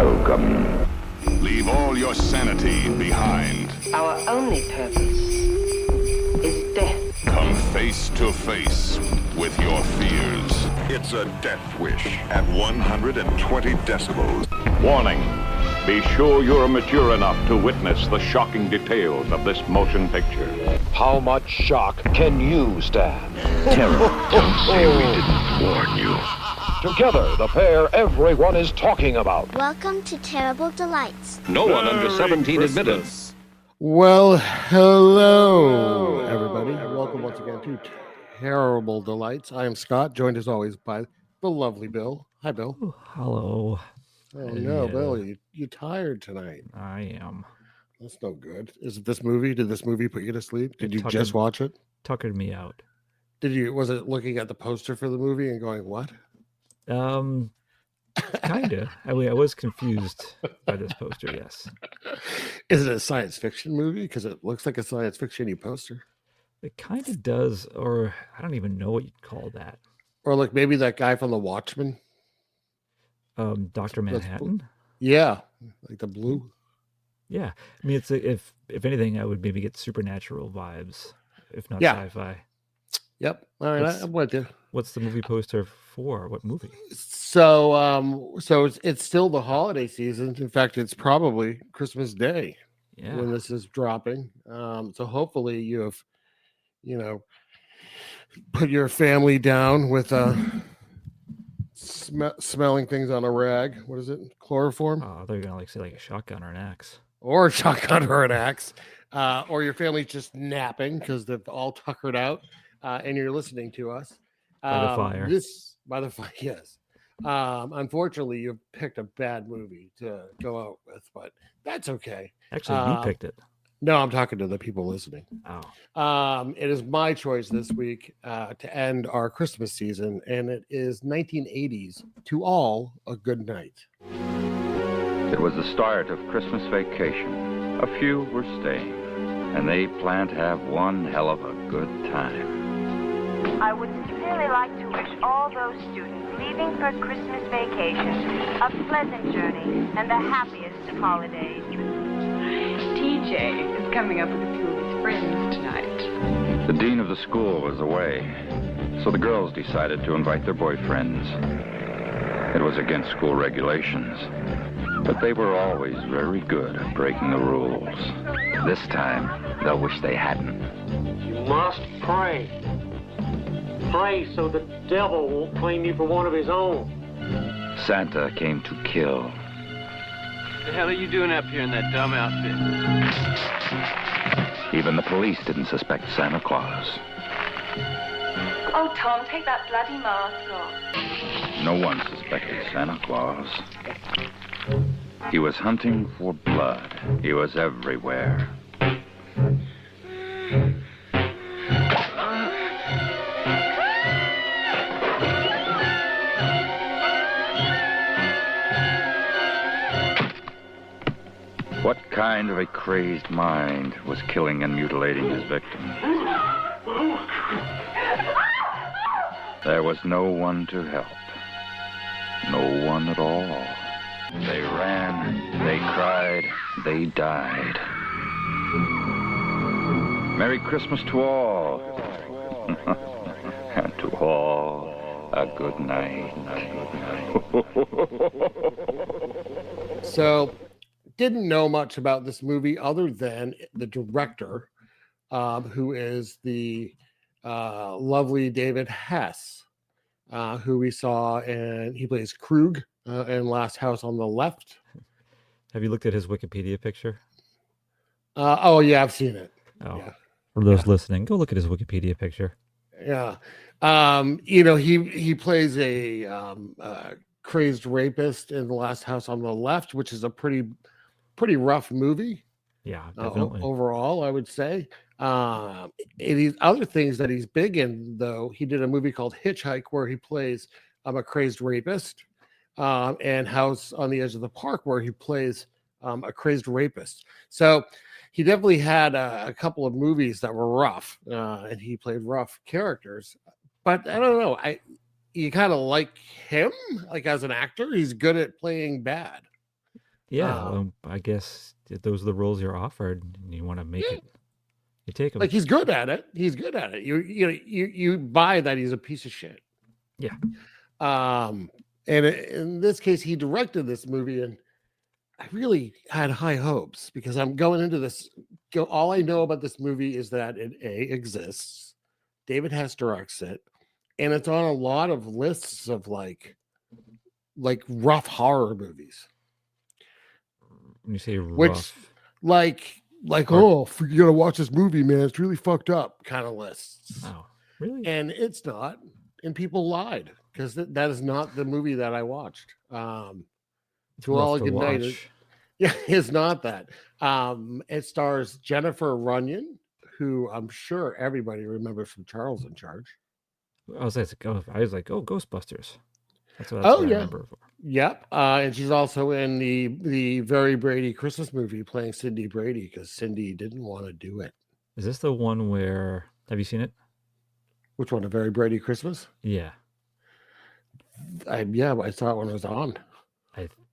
welcome. Leave all your sanity behind. Our only purpose is death. Come face to face with your fears. It's a death wish at 120 decibels. Warning. Be sure you're mature enough to witness the shocking details of this motion picture. How much shock can you stand? Terror. Don't say we didn't warn you. Together, the pair everyone is talking about. Welcome to Terrible Delights. No one under 17 admitted. Well, hello, everybody, and welcome once again to Terrible Delights. I am Scott, joined as always by the lovely Bill. Hi, Bill. Oh, hello. Oh, no, Bill, you tired tonight. I am. That's no good. Is it this movie? Did this movie put you to sleep? Did you just watch it? Tuckered me out. Was it looking at the poster for the movie and going, what? Kinda. I was confused by this poster, yes. Is it a science fiction movie? Because it looks like a science fiction-y poster. It kind of does, or I don't even know what you'd call that. Or like maybe that guy from The Watchmen. Dr. Manhattan? Yeah, like the blue. Yeah. I mean, if anything, I would maybe get supernatural vibes, if not sci-fi. Yep. All right, I'm with you. What's the movie poster for? What movie? So it's still the holiday season. In fact, it's probably Christmas Day when this is dropping. So hopefully you have, put your family down with smelling things on a rag. What is it? Chloroform? Oh, they're gonna say like a shotgun or an axe. Or a shotgun or an axe. Or your family's just napping because they're all tuckered out and you're listening to us. By the fire. By the fire, yes. Unfortunately, you've picked a bad movie to go out with, but that's okay. Actually, you picked it. No, I'm talking to the people listening. Oh. It is my choice this week to end our Christmas season, and it is 1980's To All A Goodnight. It was the start of Christmas vacation. A few were staying, and they planned to have one hell of a good time. I would sincerely like to wish all those students leaving for Christmas vacation a pleasant journey and the happiest of holidays. TJ is coming up with a few of his friends tonight. The dean of the school was away, so the girls decided to invite their boyfriends. It was against school regulations, but they were always very good at breaking the rules. This time, they'll wish they hadn't. You must pray. Pray so the devil won't claim you for one of his own. Santa came to kill. The hell are you doing up here in that dumb outfit? Even the police didn't suspect Santa Claus. Oh, Tom, take that bloody mask off. No one suspected Santa Claus. He was hunting for blood. He was everywhere. What kind of a crazed mind was killing and mutilating his victims? There was no one to help. No one at all. They ran, they cried, they died. Merry Christmas to all. And to all a good night. So, didn't know much about this movie other than the director, who is the lovely David Hess, who we saw, and he plays Krug in Last House on the Left. Have you looked at his Wikipedia picture? Oh, yeah, I've seen it. Oh, yeah. For those listening, go look at his Wikipedia picture. Yeah. He plays a crazed rapist in The Last House on the Left, which is a pretty rough movie. Yeah, definitely. Overall, I would say. Other things that he's big in, though, he did a movie called Hitchhike where he plays a crazed rapist, and House on the Edge of the Park where he plays a crazed rapist. So he definitely had a couple of movies that were rough, and he played rough characters. But I don't know. You kind of like him, like as an actor. He's good at playing bad. Yeah, I guess those are the roles you're offered, and you want to make it. You take them. Like he's good at it. He's good at it. You buy that he's a piece of shit. Yeah. And in this case, he directed this movie, and I really had high hopes because I'm going into this. All I know about this movie is that it exists. David Hess directs it, and it's on a lot of lists of like rough horror movies. When you say rough, which you gotta watch this movie, man. It's really fucked up kind of lists. Oh, really? And it's not. And people lied because that is not the movie that I watched. To All A Goodnight. It's not that. It stars Jennifer Runyon, who I'm sure everybody remembers from Charles in Charge. I was like, Ghostbusters. That's what I remember. Yep. And she's also in the Very Brady Christmas movie playing Cindy Brady because Cindy didn't want to do it. Is this the one where, have you seen it? Which one? A Very Brady Christmas? Yeah. I saw it when it was on.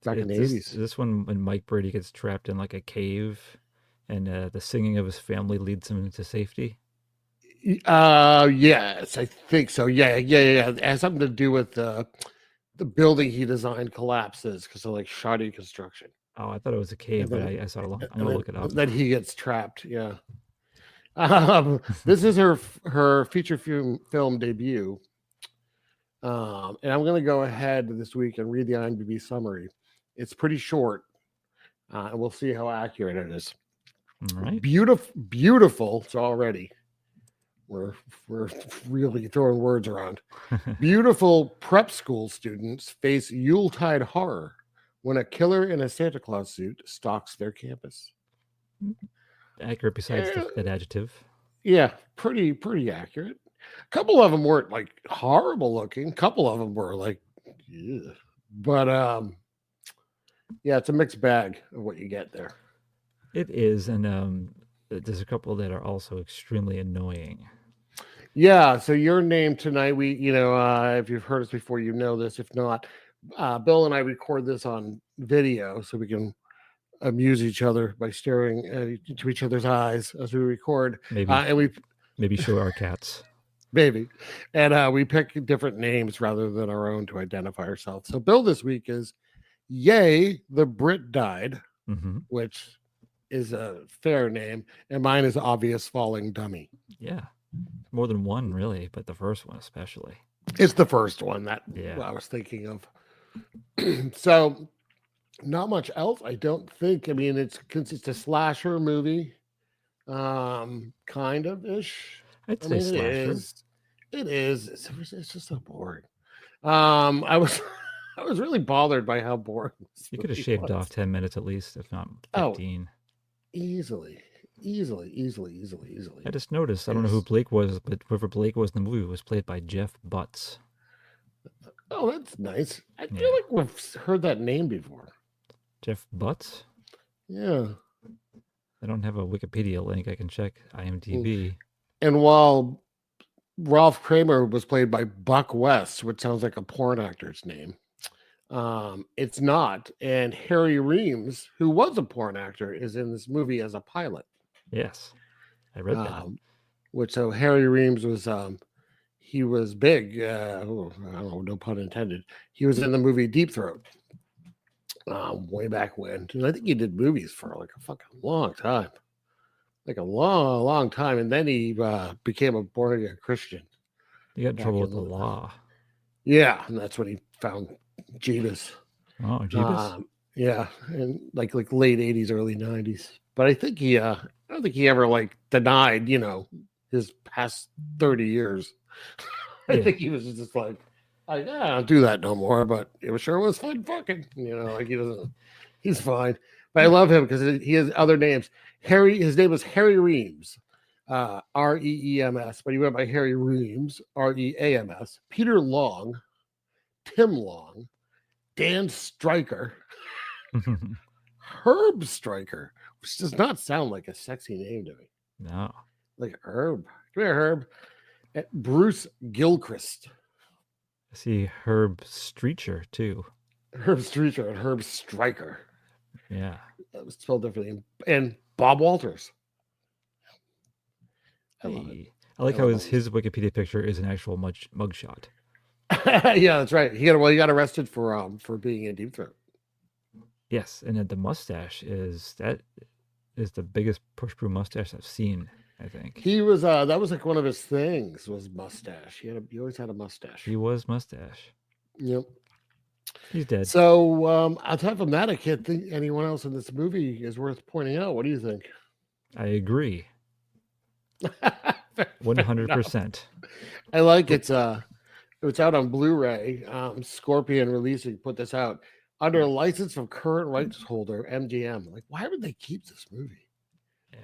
Back in the 80s. Is this one when Mike Brady gets trapped in like a cave and the singing of his family leads him to safety? Yes, I think so. Yeah. It has something to do with the building he designed collapses because of like shoddy construction. Oh, I thought it was a cave, but I saw it. I'm gonna look it up. Then he gets trapped. Yeah. This is her feature film debut. And I'm going to go ahead this week and read the IMDb summary. It's pretty short, and we'll see how accurate it is. All right. Beautiful. It's already. We're really throwing words around. Beautiful prep school students face Yuletide horror when a killer in a Santa Claus suit stalks their campus. Accurate besides that adjective. Yeah, pretty accurate. A couple of them weren't like horrible looking. A couple of them were like, yeah. But yeah, it's a mixed bag of what you get there. It is, and there's a couple that are also extremely annoying. Yeah. So your name tonight, if you've heard us before, you know this. If not, Bill and I record this on video so we can amuse each other by staring into each other's eyes as we record. Maybe show our cats. Maybe. And we pick different names rather than our own to identify ourselves. So Bill this week is Yay, the Brit Died, which is a fair name. And mine is Obvious Falling Dummy. Yeah. More than one, really, but the first one especially. It's the first one that I was thinking of. So not much else, I don't think. I mean, it's a slasher movie, kind of ish. I'd say slasher. It is. It's just so boring. I was really bothered by how boring. You could have shaved off 10 minutes at least, if not 15. Easily. I just noticed. I don't know who Blake was, but whoever Blake was in the movie was played by Jeff Butts. Oh, that's nice. I feel like we've heard that name before. Jeff Butts? Yeah. I don't have a Wikipedia link. I can check IMDb. And while Ralph Kramer was played by Buck West, which sounds like a porn actor's name, it's not. And Harry Reams, who was a porn actor, is in this movie as a pilot. Yes, I read that. So Harry Reams was he was big. I don't know, no pun intended. He was in the movie Deep Throat way back when. And I think he did movies for like a fucking long time. Like a long time. And then he became a born-again Christian. He got in trouble with the law. Yeah, and that's when he found Jeebus. Oh, Jeebus? Yeah, and like late 80s, early 90s. But I think I don't think he ever like denied, his past 30 years. I think he was just like, I don't do that no more, but it was fun fucking, he's fine. But I love him because he has other names. His name was Harry Reams, Reems, but he went by Harry Reams, Reams. Peter Long, Tim Long, Dan Stryker, Herb Stryker, which does not sound like a sexy name to me. No. Like Herb. Come here, Herb. Bruce Gilchrist. I see Herb Streecher, too. Herb Streecher and Herb Stryker. Yeah. It was spelled differently. And Bob Walters. I love it. I like I how love his Wikipedia picture is an actual mugshot. Yeah, that's right. He got arrested for being in Deep Throat. Yes, and then the mustache is the biggest push brew mustache I've seen, I think. He was that was like one of his things was mustache. He always had a mustache. He was mustache. Yep. He's dead. So aside from that, I can't think anyone else in this movie is worth pointing out. What do you think? I agree. 100%. I like it's out on Blu-ray. Scorpion releasing put this out under a license from current rights holder MGM. Like, why would they keep this movie?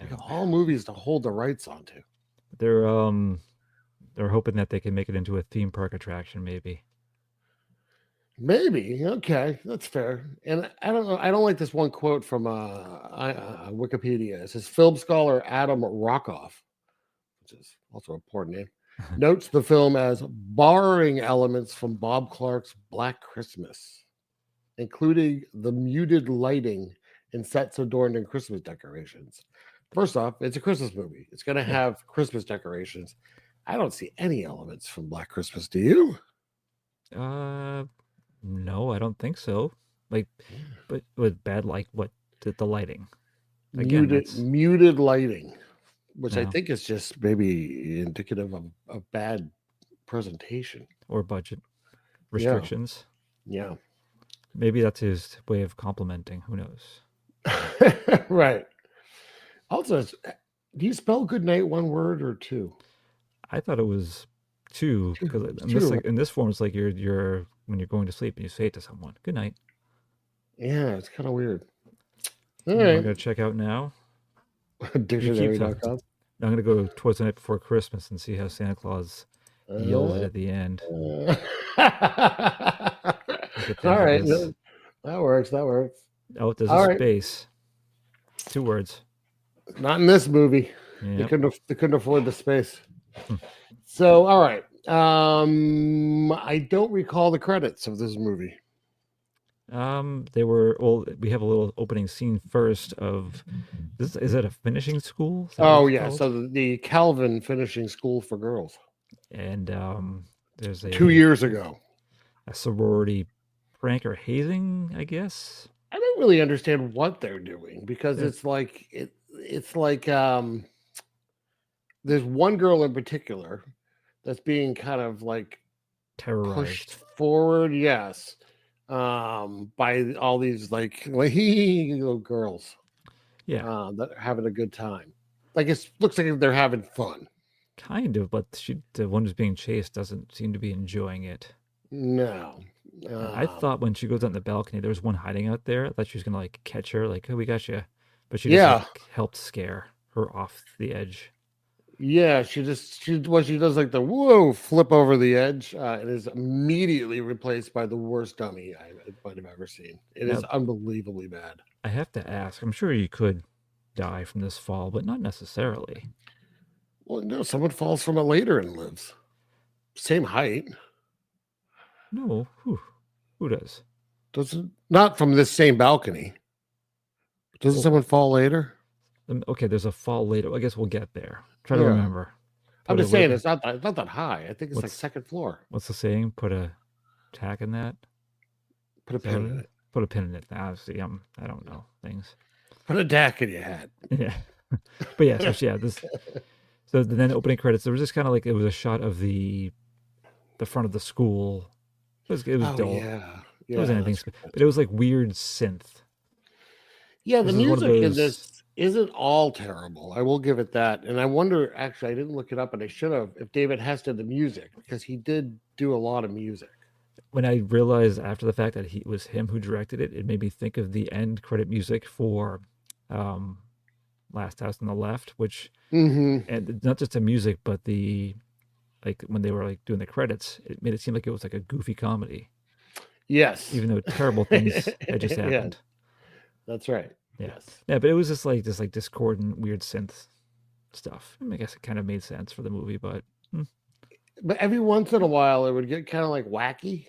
Like, of all movies to hold the rights onto. They're hoping that they can make it into a theme park attraction, maybe. Maybe. Okay, that's fair. And I don't know. I don't like this one quote from Wikipedia. It says film scholar Adam Rockoff, which is also a poor name, notes the film as borrowing elements from Bob Clark's Black Christmas, including the muted lighting and sets adorned in Christmas decorations. First off, it's a Christmas movie. It's going to have Christmas decorations. I don't see any elements from Black Christmas. Do you? No, I don't think so. Like, but with bad, like what the lighting? Again, muted lighting, which I No. think is just maybe indicative of bad presentation or budget restrictions. Yeah. Maybe that's his way of complimenting. Who knows? Right. Also, do you spell good night one word or two? I thought it was two because in this form, it's like you're when you're going to sleep and you say it to someone, "Good night." Yeah, it's kind of weird. All right, I'm gonna check out now. Dictionary.com. I'm gonna go towards the night before Christmas and see how Santa Claus yells it at the end. All right, that works. Oh, there's a space. 2 words. Not in this movie. Yep. They couldn't afford the space. So, all right. I don't recall the credits of this movie. They were we have a little opening scene first of this. Is it a finishing school? Oh yeah, so the Calvin Finishing School for Girls. And there's 2 years ago. A sorority prank or hazing, I guess. I don't really understand what they're doing because it's like there's one girl in particular that's being kind of like terrorized, pushed forward, yes, by all these like little girls, that are having a good time. Like it looks like they're having fun, kind of, but the one who's being chased doesn't seem to be enjoying it. No. I thought when she goes on the balcony, there was one hiding out there. I thought she was gonna like catch her, like, "Oh, we got you," but she just helped scare her off the edge. Yeah, she does like the whoa flip over the edge, and is immediately replaced by the worst dummy I might have ever seen. It is unbelievably bad. I have to ask. I'm sure you could die from this fall, but not necessarily. Well, no, someone falls from it later and lives. Same height. No, who does? Not from this same balcony. Doesn't someone fall later? Okay, there's a fall later. I guess we'll get there. Try to remember. I'm just saying it's not that high. I think it's like second floor. What's the saying? Put a tack in that. Put a pin in it. Put a pin in it. Obviously, I don't know things. Put a tack in your hat. Yeah, but yeah, So then opening credits. There was just kind of like it was a shot of the front of the school. It was dull. Yeah. It wasn't anything, but it was like weird synth. Yeah, the music in this isn't all terrible. I will give it that. And I wonder, actually, I didn't look it up, and I should have, if David Hess did the music, because he did do a lot of music. When I realized after the fact that it was him who directed it, it made me think of the end credit music for Last House on the Left, which, and not just the music, but the, like when they were like doing the credits, it made it seem like it was like a goofy comedy. Yes. Even though terrible things had just happened. That's right. Yeah. Yes. Yeah, but it was just like this like discordant, weird synth stuff. I guess it kind of made sense for the movie, but every once in a while it would get kind of like wacky.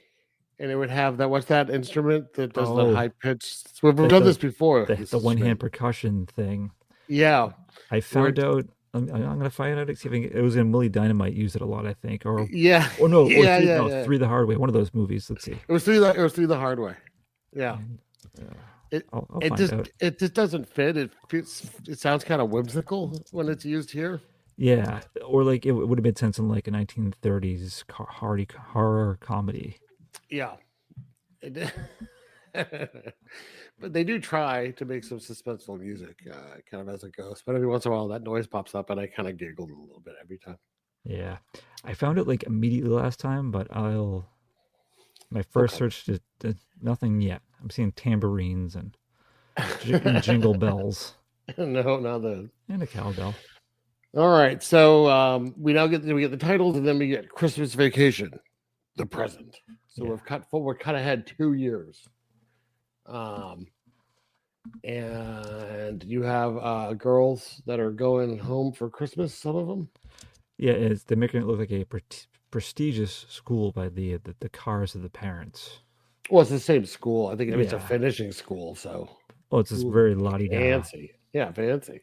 and it would have that. What's that instrument that does the Oh, high pitch? We've done this before. The one-hand percussion thing. Yeah. I found out. I'm gonna find out. See if it was in Millie Dynamite. Used it a lot, I think. Or yeah. Or no. Yeah. Three the Hard Way. One of those movies. Let's see. It was through the hard way. Yeah. I'll it find just out. it just doesn't fit. It sounds kind of whimsical when it's used here. Yeah, or like it would have made sense in like a 1930s horror comedy. Yeah. But they do try to make some suspenseful music, kind of as it goes. But every once in a while, that noise pops up, and I kind of giggled a little bit every time. Yeah, I found it like immediately last time, but my first search did nothing yet. I'm seeing tambourines and jingle bells. No, not those. And a cowbell. All right, so we get the titles, and then we get Christmas Vacation, the present. So we're cut ahead 2 years. And you have girls that are going home for Christmas, some of them. Yeah, they're making it look like a prestigious school by the cars of the parents. Well, it's the same school. I think it's a finishing school, so. Oh, it's just very la-di-da. Fancy. Yeah, fancy.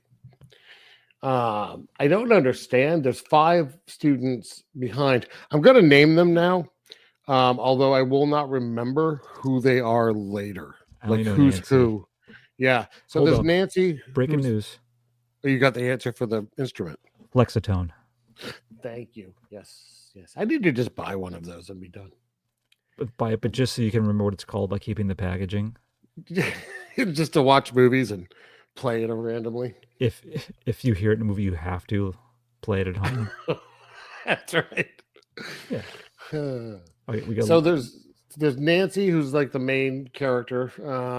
I don't understand. There's 5 students behind. I'm going to name them now, although I will not remember who they are later. Like who's Nancy. Who. Yeah. So there's Nancy. Breaking news. Oh, you got the answer for the instrument. Lexitone. Thank you. Yes. I need to just buy one of those and be done. Buy it, but just so you can remember what it's called by keeping the packaging. Just to watch movies and play it randomly. If you hear it in a movie, you have to play it at home. That's right. Yeah. Okay, so there's Nancy, who's like the main character,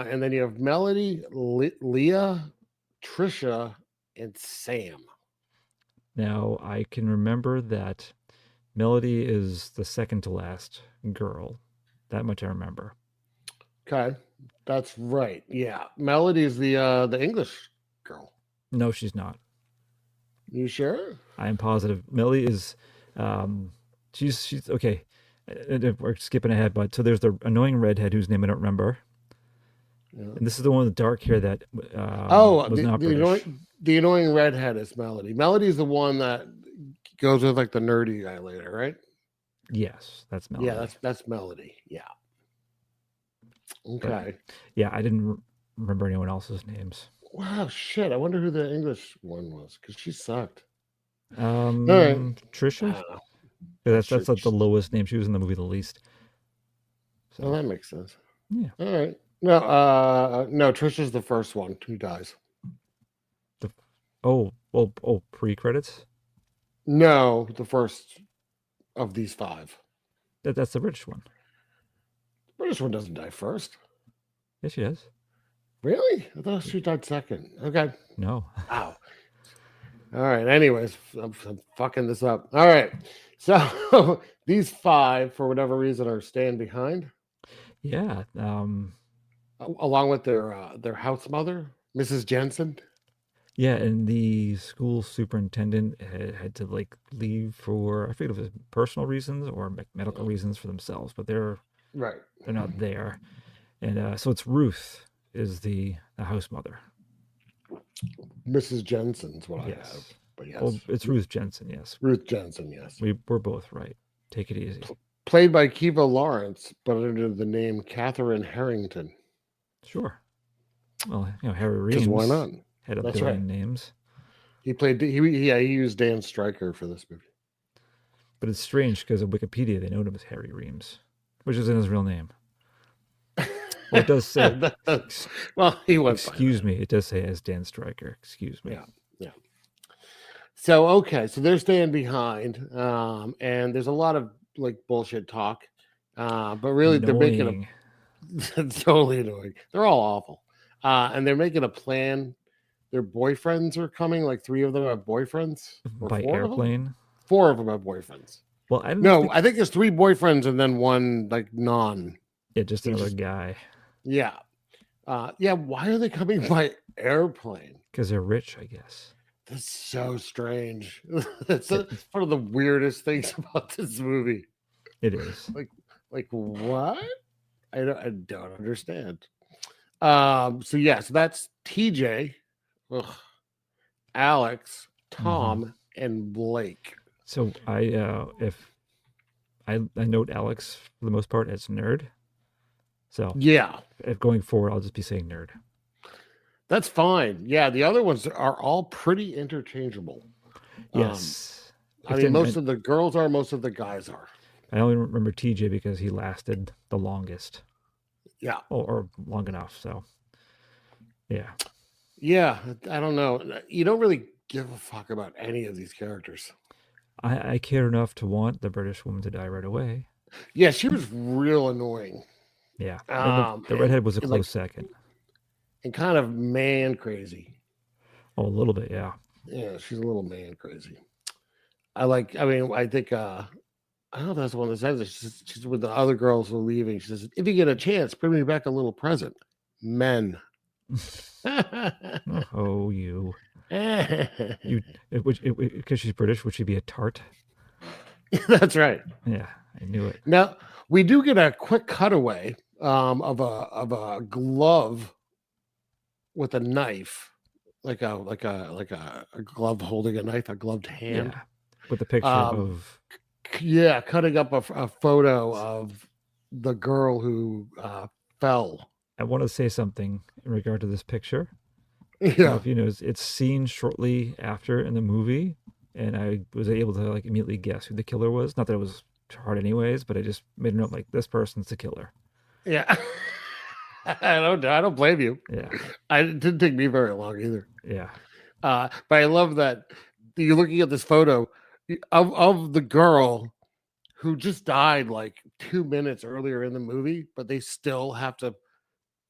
and then you have Melody, Leah, Trisha, and Sam. Now I can remember that Melody is the second to last girl. That much I remember. Okay, that's right. Yeah, Melody is the English girl. No, she's not. You sure? I am positive. Melody is. She's okay. We're skipping ahead, but so there's the annoying redhead whose name I don't remember. Yeah. And this is the one with the dark hair that was not British. The annoying redhead is Melody. Melody is the one that goes with like the nerdy guy later, right? Yes, that's Melody. Yeah, that's Melody. Yeah. Okay. But, yeah, I didn't remember anyone else's names. Wow, shit! I wonder who the English one was because she sucked. Trisha. That's like the lowest name. She was in the movie the least. So that makes sense. Yeah. All right. No, Trisha's the first one who dies. Pre-credits? No, the first of these 5. That's the British one. The British one doesn't die first. Yes, she does. Really? I thought she died second. Okay. No. Wow. All right. Anyways, I'm fucking this up. All right. So these 5, for whatever reason, are staying behind. Yeah. Along with their house mother, Mrs. Jensen. Yeah, and the school superintendent had to like leave for, I forget if it was personal reasons or medical reasons for themselves, but they're not there. And so it's Ruth is the house mother. Mrs. Jensen's what I have. But yes. Well, it's Ruth Jensen, yes. Ruth Jensen, yes. We're both right. Take it easy. Played by Kiva Lawrence, but under the name Catherine Harrington. Sure. Well, Harry Reams. Why not? Had a billion names. He used Dan Stryker for this movie. But it's strange because of Wikipedia, they know him as Harry Reams, which isn't his real name. Well, it does say. Well, he was. Excuse me. It does say as Dan Stryker. Excuse me. Yeah. So so they're staying behind, and there's a lot of like bullshit talk, but really they're making it's totally annoying. They're all awful, and they're making a plan. Their boyfriends are coming. Like 3 of them have boyfriends. By airplane. 4 of them have boyfriends. Well, I think there's 3 boyfriends and then 1 like non. Yeah, just another guy. Yeah. Why are they coming by airplane? Because they're rich, I guess. That's so strange. That's one of the weirdest things about this movie. It is. Like what? don't understand. So that's TJ, Alex, Tom, and Blake. So I note Alex for the most part as nerd. So yeah, if going forward, I'll just be saying nerd. That's fine. Yeah, the other ones are all pretty interchangeable. Yes. I mean, most of the girls are, most of the guys are. I only remember TJ because he lasted the longest. Yeah. Or long enough. So, yeah. Yeah, I don't know. You don't really give a fuck about any of these characters. I care enough to want the British woman to die right away. Yeah, she was real annoying. Yeah. The redhead was a close second. And kind of man crazy. Oh, a little bit, yeah. Yeah, she's a little man crazy. I think I don't know if that's the one that says it. She's with the other girls who are leaving. She says, if you get a chance, bring me back a little present. Men. Oh, you. Because she's British, would she be a tart? That's right. Yeah, I knew it. Now, we do get a quick cutaway of a glove with a knife, like a glove holding a knife, a gloved hand. Yeah, with a picture of. Yeah, cutting up a photo of the girl who fell. I want to say something in regard to this picture. Yeah, if you know, it's seen shortly after in the movie, and I was able to immediately guess who the killer was. Not that it was hard anyways, but I just made a note this person's the killer. Yeah. I don't blame you. Yeah. It didn't take me very long either. Yeah. But I love that you're looking at this photo of the girl who just died 2 minutes earlier in the movie, but they still have to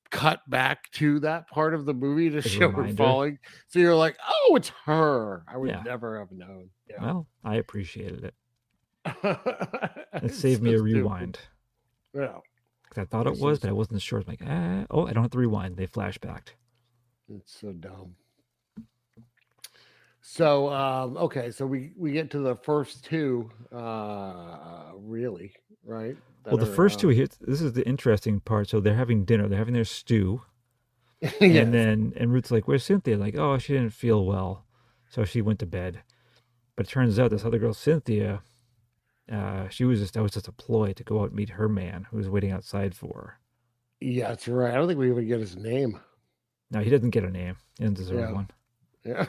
cut back to that part of the movie to show her falling. So you're like, oh, it's her. I would never have known. Yeah. Well, I appreciated it. It saved me a rewind. Yeah. I thought it was, but I wasn't sure. I'm like, I don't have to rewind. They flashbacked. It's so dumb. So, okay. So we get to the first two, really, right? Well, the first two here, this is the interesting part. So they're having dinner. They're having their stew. Yes. And Ruth's like, where's Cynthia? Like, oh, she didn't feel well. So she went to bed. But it turns out this other girl, Cynthia, that was just a ploy to go out and meet her man who was waiting outside for her. Yeah, that's right. I don't think we even get his name. No, he doesn't get a name. He doesn't deserve one. Yeah.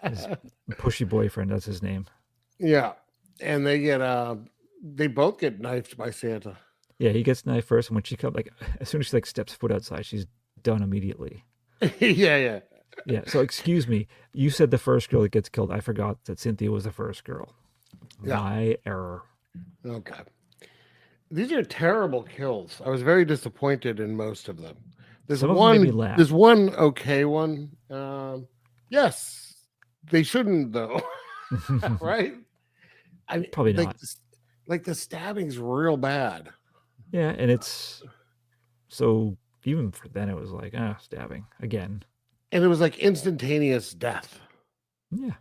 His pushy boyfriend, that's his name. Yeah. And they both get knifed by Santa. Yeah, he gets knifed first, and when she comes, as soon as she steps foot outside, she's done immediately. Yeah. Yeah. So excuse me, you said the first girl that gets killed. I forgot that Cynthia was the first girl. Yeah. My error. Okay. These are terrible kills. I was very disappointed in most of them. There's one okay one. Yes, they shouldn't though. Right? I mean, probably not. The stabbing's real bad. Yeah, and it's so even for then it was stabbing again. And it was instantaneous death. Yeah.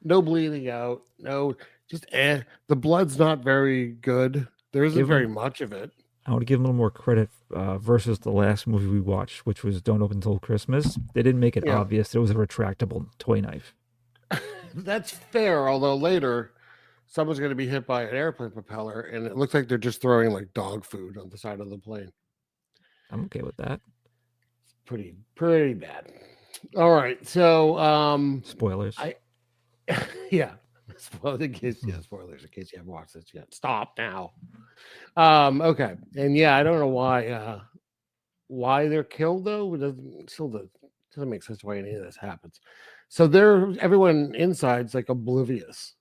No bleeding out. No, just the blood's not very good. There isn't very much of it. I want to give them a little more credit versus the last movie we watched, which was Don't Open Till Christmas. They didn't make it obvious it was a retractable toy knife. That's fair, although later someone's going to be hit by an airplane propeller, and it looks like they're just throwing dog food on the side of the plane. I'm okay with that. Pretty bad. All right, so spoilers. Spoilers in case you haven't watched this yet. Stop now. Okay, and I don't know why they're killed though. It doesn't make sense why any of this happens. So everyone inside's oblivious.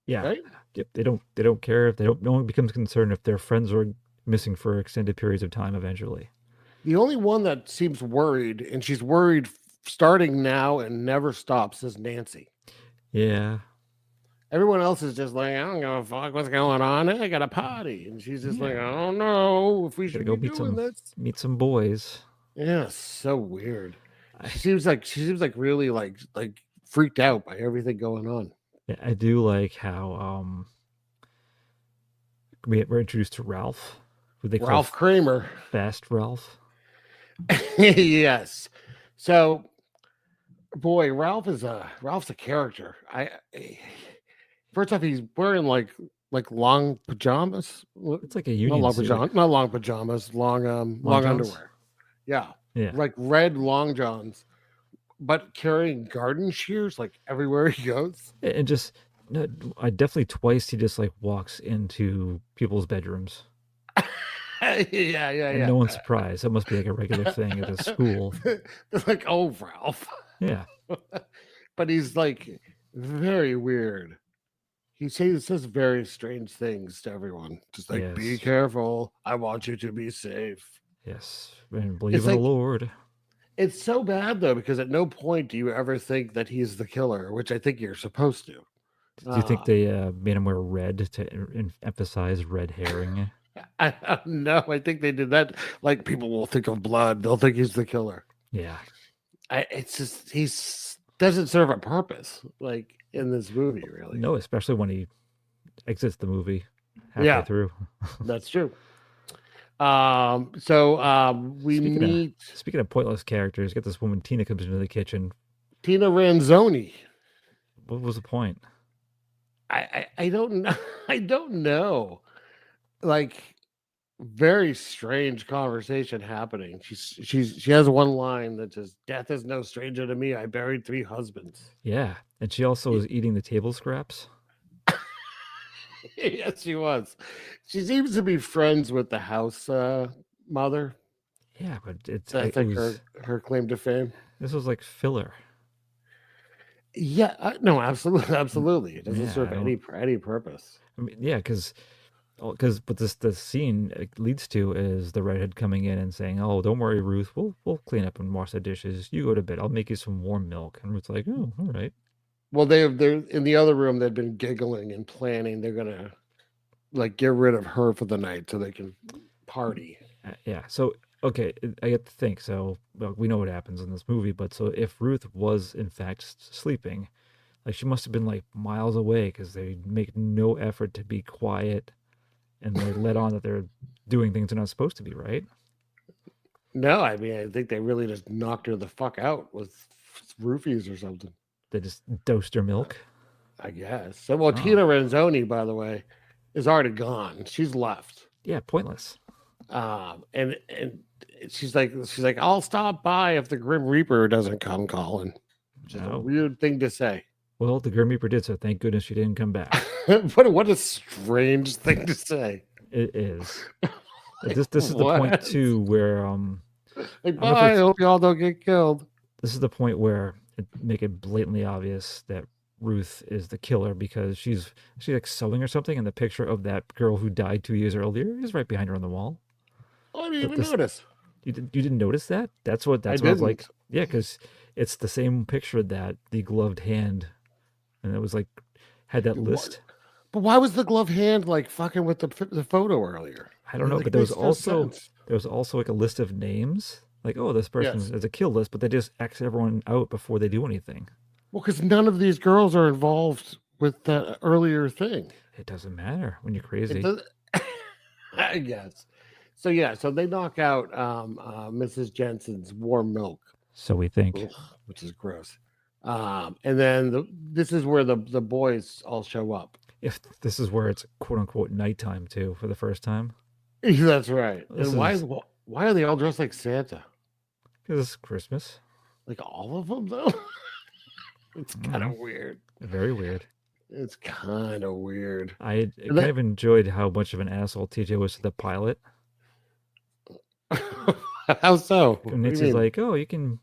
Yeah, right? They don't care. No one becomes concerned if their friends are missing for extended periods of time. Eventually, the only one that seems worried, and she's worried starting now and never stops, is Nancy. Yeah. Everyone else is just I don't give a fuck what's going on. I got a party, and she's just I don't know if we should go meet some boys. Yeah, so weird. She seems really freaked out by everything going on. Yeah, I do like how we're introduced to Ralph who they call Ralph Kramer. Fast Ralph. Yes. So, boy, Ralph's a character. First off, he's wearing like long pajamas. It's like a union suit. Not long pajamas, long underwear. Yeah. Yeah. Like red long johns, but carrying garden shears like everywhere he goes. And just, no, I definitely twice he just like walks into people's bedrooms. Yeah. And no one's surprised. That must be like a regular thing at the school. They're like, oh, Ralph. Yeah. But he's like very weird. He says very strange things to everyone. Just like, be careful. I want you to be safe. Yes. And believe in the Lord. It's so bad, though, because at no point do you ever think that he's the killer, which I think you're supposed to. Do you think they made him wear red to emphasize red herring? I don't know. I think they did that. Like, people will think of blood. They'll think he's the killer. Yeah. It's just, he doesn't serve a purpose, like, in this movie, really. No, especially when he exits the movie halfway through. That's true. So we meet. Speaking of pointless characters, get this woman Tina comes into the kitchen. Tina Ranzoni. What was the point? I don't know. I don't know. Like, very strange conversation happening. She has one line that says, "Death is no stranger to me. I buried 3 husbands." Yeah, and she also was eating the table scraps. Yes, she was. She seems to be friends with the house mother. Yeah, but it's I think her claim to fame. This was like filler. Yeah, no, absolutely. It doesn't serve any purpose. I mean, yeah, because what the scene leads to is the redhead coming in and saying, "Oh, don't worry, Ruth. We'll clean up and wash the dishes. You go to bed. I'll make you some warm milk." And Ruth's like, "Oh, all right." Well, they're in the other room. They've been giggling and planning. They're gonna like get rid of her for the night so they can party. Yeah. So okay, I get to think. So we know what happens in this movie, but so if Ruth was in fact sleeping, like she must have been like miles away because they make no effort to be quiet, and they let on that they're doing things they're not supposed to be, right? No, I mean I think they really just knocked her the fuck out with roofies or something. They just dosed her milk, I guess. So, well, Tina Ranzoni, by the way, is already gone. She's left. Yeah, pointless. And she's like, I'll stop by if the Grim Reaper doesn't come, Colin. Which is a weird thing to say. Well, the Grim Reaper did, so thank goodness she didn't come back. What a strange thing to say. It is. This is the point too where I hope y'all don't get killed. This is the point where it make it blatantly obvious that Ruth is the killer because she's like sewing or something, and the picture of that girl who died 2 years earlier is right behind her on the wall. I didn't even notice. You didn't notice that? That's what I was like. Yeah, because it's the same picture that the gloved hand, and it was like had that list. But why was the gloved hand like fucking with the photo earlier? I don't know, like, but there was also like a list of names. Like, oh, this person is a kill list, but they just X everyone out before they do anything. Well, because none of these girls are involved with that earlier thing. It doesn't matter when you're crazy. I guess. So they knock out Mrs. Jensen's warm milk. So we think. Which is gross. And then this is where the boys all show up. If this is where it's quote unquote nighttime too for the first time. That's right. And why are they all dressed like Santa? Because it's Christmas. Like all of them though? It's kind of weird. Very weird. It's kind of weird. I kind of enjoyed how much of an asshole TJ was to the pilot. How so? Nixie's like, "Oh, you can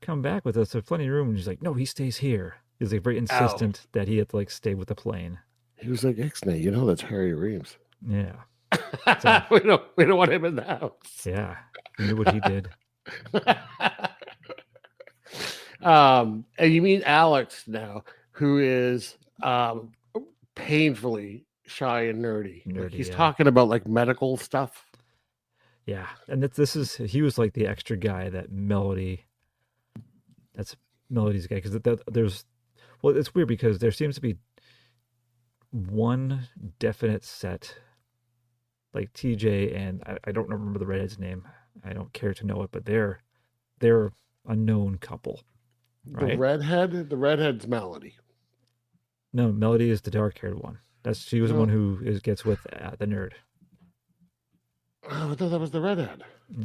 come back with us. There's plenty of room." And she's like, "No, he stays here." He's like very insistent that he had to like stay with the plane. He was like, "Ixnay, that's Harry Reams." Yeah. So, we don't want him in the house. Yeah. You knew what he did. And you meet Alex now, who is painfully shy and nerdy. Like he's talking about like medical stuff. Yeah, and he was like the extra guy that Melody. That's Melody's guy because it's weird because there seems to be one definite set like TJ and I don't remember the redhead's name. I don't care to know it, but they're a known couple, right? The redhead's Melody. No, Melody is the dark-haired one. She was the one who gets with the nerd. Oh, I thought that was the redhead.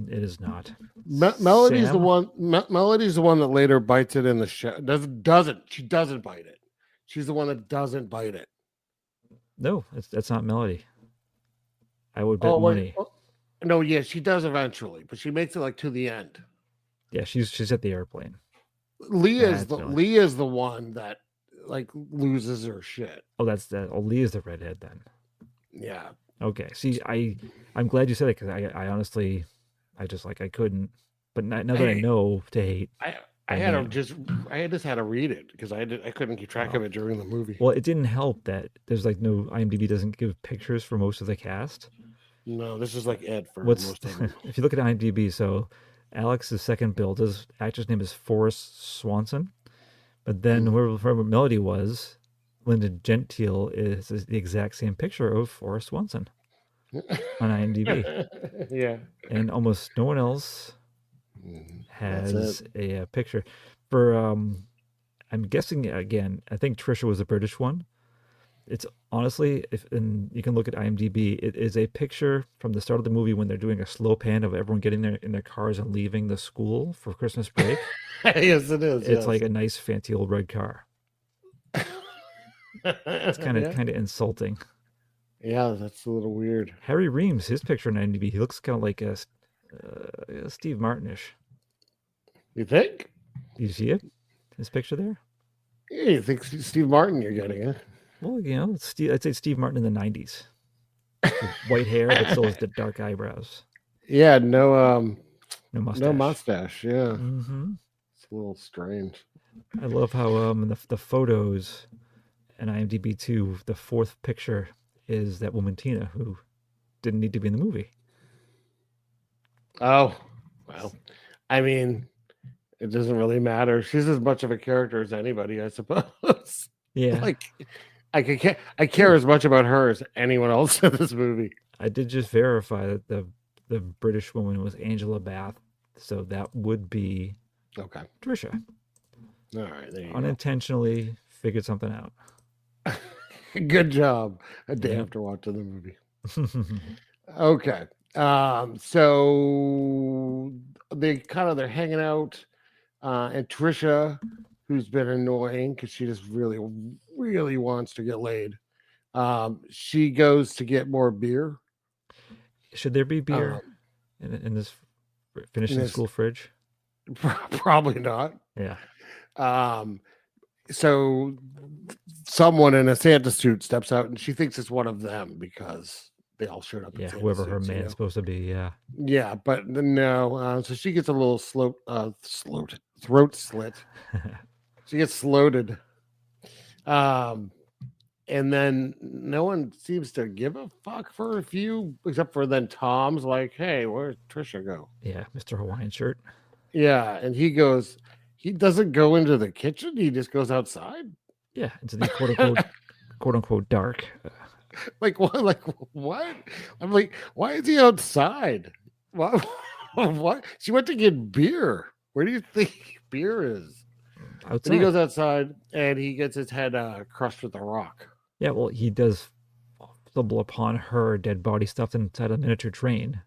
It is not. Melody's Sam? the one. Melody's the one that later bites it in the show. Doesn't she? Doesn't bite it. She's the one that doesn't bite it. No, that's not Melody. I would bet money. No, yeah, she does eventually, but she makes it like to the end. Yeah, she's at the airplane. Leah is the one that like loses her shit. Oh, Leah's the redhead then. Yeah. Okay. See, I'm glad you said it because I honestly, I couldn't. But now that I know to hate. I just had to read it because I couldn't keep track of it during the movie. Well, it didn't help that there's like no IMDb doesn't give pictures for most of the cast. No, this is like Ed for most of them. If you look at IMDb, so Alex's second build, his actor's name is Forrest Swanson, but then whoever Melody was, Linda Gentile is the exact same picture of Forrest Swanson on IMDb. Yeah, and almost no one else has a picture for. I'm guessing again. I think Trisha was a British one. It's honestly, and you can look at IMDb, it is a picture from the start of the movie when they're doing a slow pan of everyone getting there in their cars and leaving the school for Christmas break. Yes, it is. It's like a nice fancy old red car. It's kind of insulting. Yeah, that's a little weird. Harry Reams, his picture on IMDb, he looks kind of like a Steve Martinish. You think? Do you see it? His picture there? Yeah, you think Steve Martin you're getting, huh? Well, I'd say Steve Martin in the 90s. White hair, but still has the dark eyebrows. Yeah, no mustache. No mustache, yeah. Mm-hmm. It's a little strange. I love how in the photos and IMDb too, the fourth picture is that woman Tina who didn't need to be in the movie. Oh, well, I mean, it doesn't really matter. She's as much of a character as anybody, I suppose. Yeah. Like, I care as much about her as anyone else in this movie. I did just verify that the British woman was Angela Bath, so that would be Trisha. All right, there you unintentionally figured something out. Good job. A day after watching the movie. Okay. So they're hanging out, and Trisha, who's been annoying because she just really, really wants to get laid. She goes to get more beer. Should there be beer in this finishing school fridge? Probably not. Yeah. So someone in a Santa suit steps out, and she thinks it's one of them because they all showed up. Yeah, whoever her man's supposed to be. Yeah. Yeah, but no. So she gets a little throat slit. She gets sloated. And then no one seems to give a fuck for a few, except for then Tom's like, "Hey, where'd Trisha go?" Yeah, Mr. Hawaiian shirt. Yeah, and he doesn't go into the kitchen. He just goes outside. Yeah, into the quote unquote dark. Like what? Like what? I'm like, why is he outside? What? She went to get beer. Where do you think beer is? Outside. And he goes outside and he gets his head crushed with a rock. Yeah, well, he does stumble upon her dead body stuffed inside a miniature train.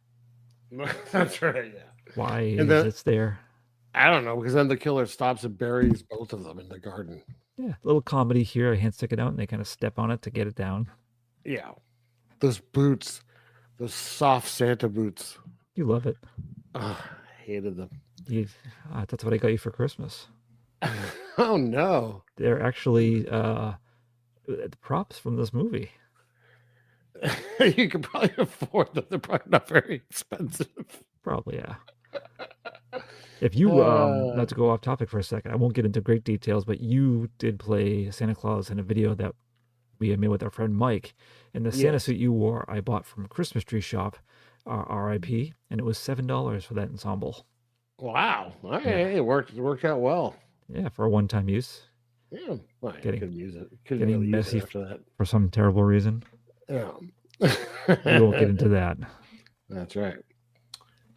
That's right. Yeah. Why is it there? I don't know, because then the killer stops and buries both of them in the garden. Yeah, a little comedy here. A hand stick it out, and they kind of step on it to get it down. Yeah, those boots, those soft Santa boots. You love it. I hated them. That's what I got you for Christmas. Oh no! They're actually the props from this movie. You can probably afford them. They're probably not very expensive. Probably, yeah. If you, not to go off topic for a second, I won't get into great details, but you did play Santa Claus in a video that we had made with our friend Mike. And the Santa suit you wore, I bought from Christmas Tree Shop, RIP, and it was $7 for that ensemble. Wow. All right. It worked out well. Yeah, for a one-time use. Yeah. Well, getting couldn't use it. Couldn't getting really use messy it after that. for some terrible reason. Yeah. We won't get into that. That's right.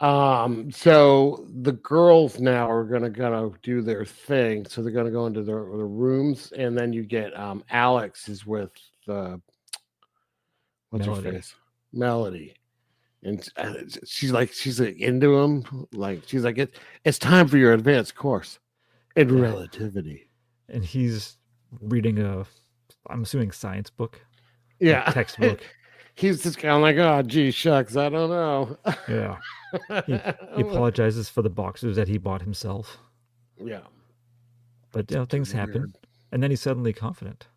So the girls now are gonna do their thing. So they're gonna go into the rooms, and then you get Alex is with what's her face? Melody. And she's into him. Like she's like, it's time for your advanced course in relativity. And he's reading I'm assuming science book. Yeah, textbook. He's just kind of like, oh, gee, shucks, I don't know. Yeah. He apologizes for the boxers that he bought himself. Yeah. But things happen. And then he's suddenly confident.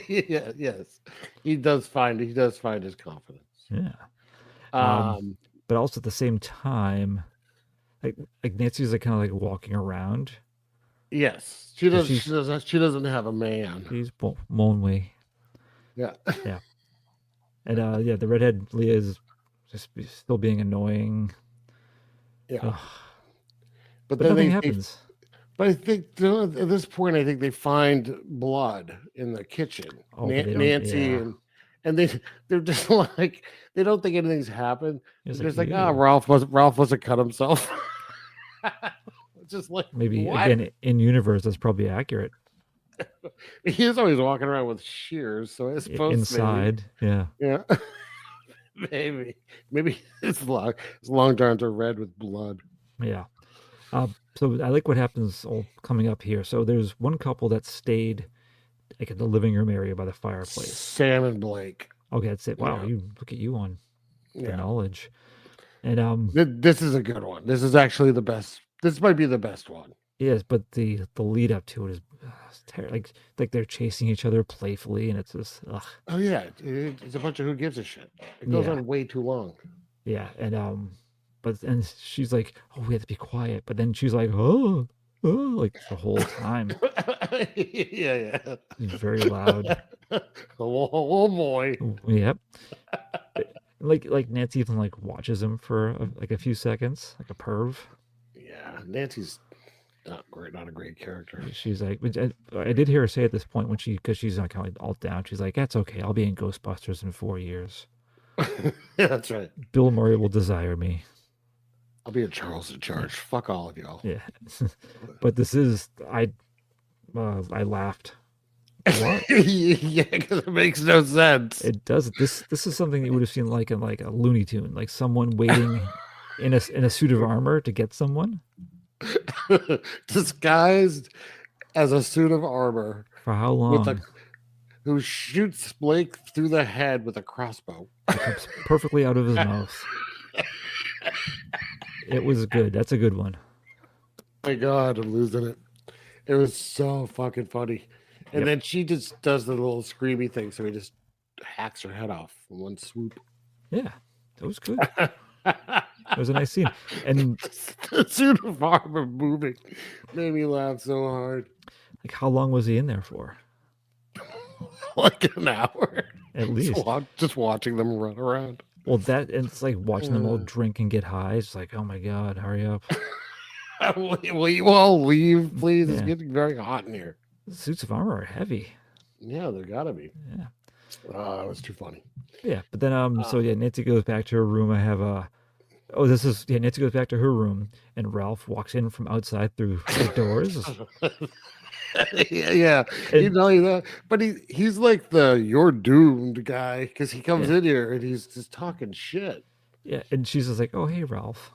Yeah, yes. He does find his confidence. Yeah. But also at the same time, like Nancy's like kind of like walking around. Yes. She doesn't have a man. She's Monway. Yeah. Yeah. And the redhead Leah is just still being annoying. Yeah. Ugh. But nothing happens. But I think at this point, I think they find blood in the kitchen. Nancy and they're just like, they don't think anything's happened. They're just like, Ralph wasn't cut himself. Just like, maybe what? Again in universe that's probably accurate. He's always walking around with shears, so I suppose inside, maybe. Yeah. maybe his long arms are red with blood. Yeah. So I like what happens coming up here. So there's one couple that stayed like in the living room area by the fireplace. Sam and Blake. Okay, that's it. Wow, look at you on the knowledge. And this is a good one. This is actually the best. This might be the best one. Yes, but the lead up to it is terrible. Like they're chasing each other playfully, and it's just ugh. Oh yeah, it's a bunch of who gives a shit. It goes on way too long. Yeah, and she's like, oh, we have to be quiet, but then she's like, oh, like the whole time. Yeah. He's very loud. Oh boy. Yep. Like Nancy even like watches him for a few seconds, like a perv. Yeah, Nancy's not a great character. She's like, I did hear her say at this point because she's kind of all down. She's like, that's okay. I'll be in Ghostbusters in 4 years. Yeah, that's right. Bill Murray will desire me. I'll be in Charles in Charge. Fuck all of y'all. Yeah. But this is I laughed. What? Yeah, because it makes no sense. It does. This is something you would have seen like in like a Looney Tune, like someone waiting in a suit of armor to get someone. Disguised as a suit of armor. For how long? Who shoots Blake through the head with a crossbow. It comes perfectly out of his mouth. It was good. That's a good one. My God, I'm losing it. It was so fucking funny. And then she just does the little screamy thing, so he just hacks her head off in one swoop. Yeah, that was good. It was a nice scene. And the suit of armor moving made me laugh so hard. Like, how long was he in there for? Like an hour. At least. Just watching them run around. Well, it's like watching them all drink and get high. It's like, oh my God, hurry up. Will you all leave, please? It's getting very hot in here. The suits of armor are heavy. Yeah, they gotta be. Yeah. That was too funny. Yeah, but then Nancy goes back to her room. Nancy goes back to her room, and Ralph walks in from outside through the doors. Yeah, you know that. But he's like you're doomed guy, because he comes in here and he's just talking shit. Yeah, and she's just like, oh hey Ralph.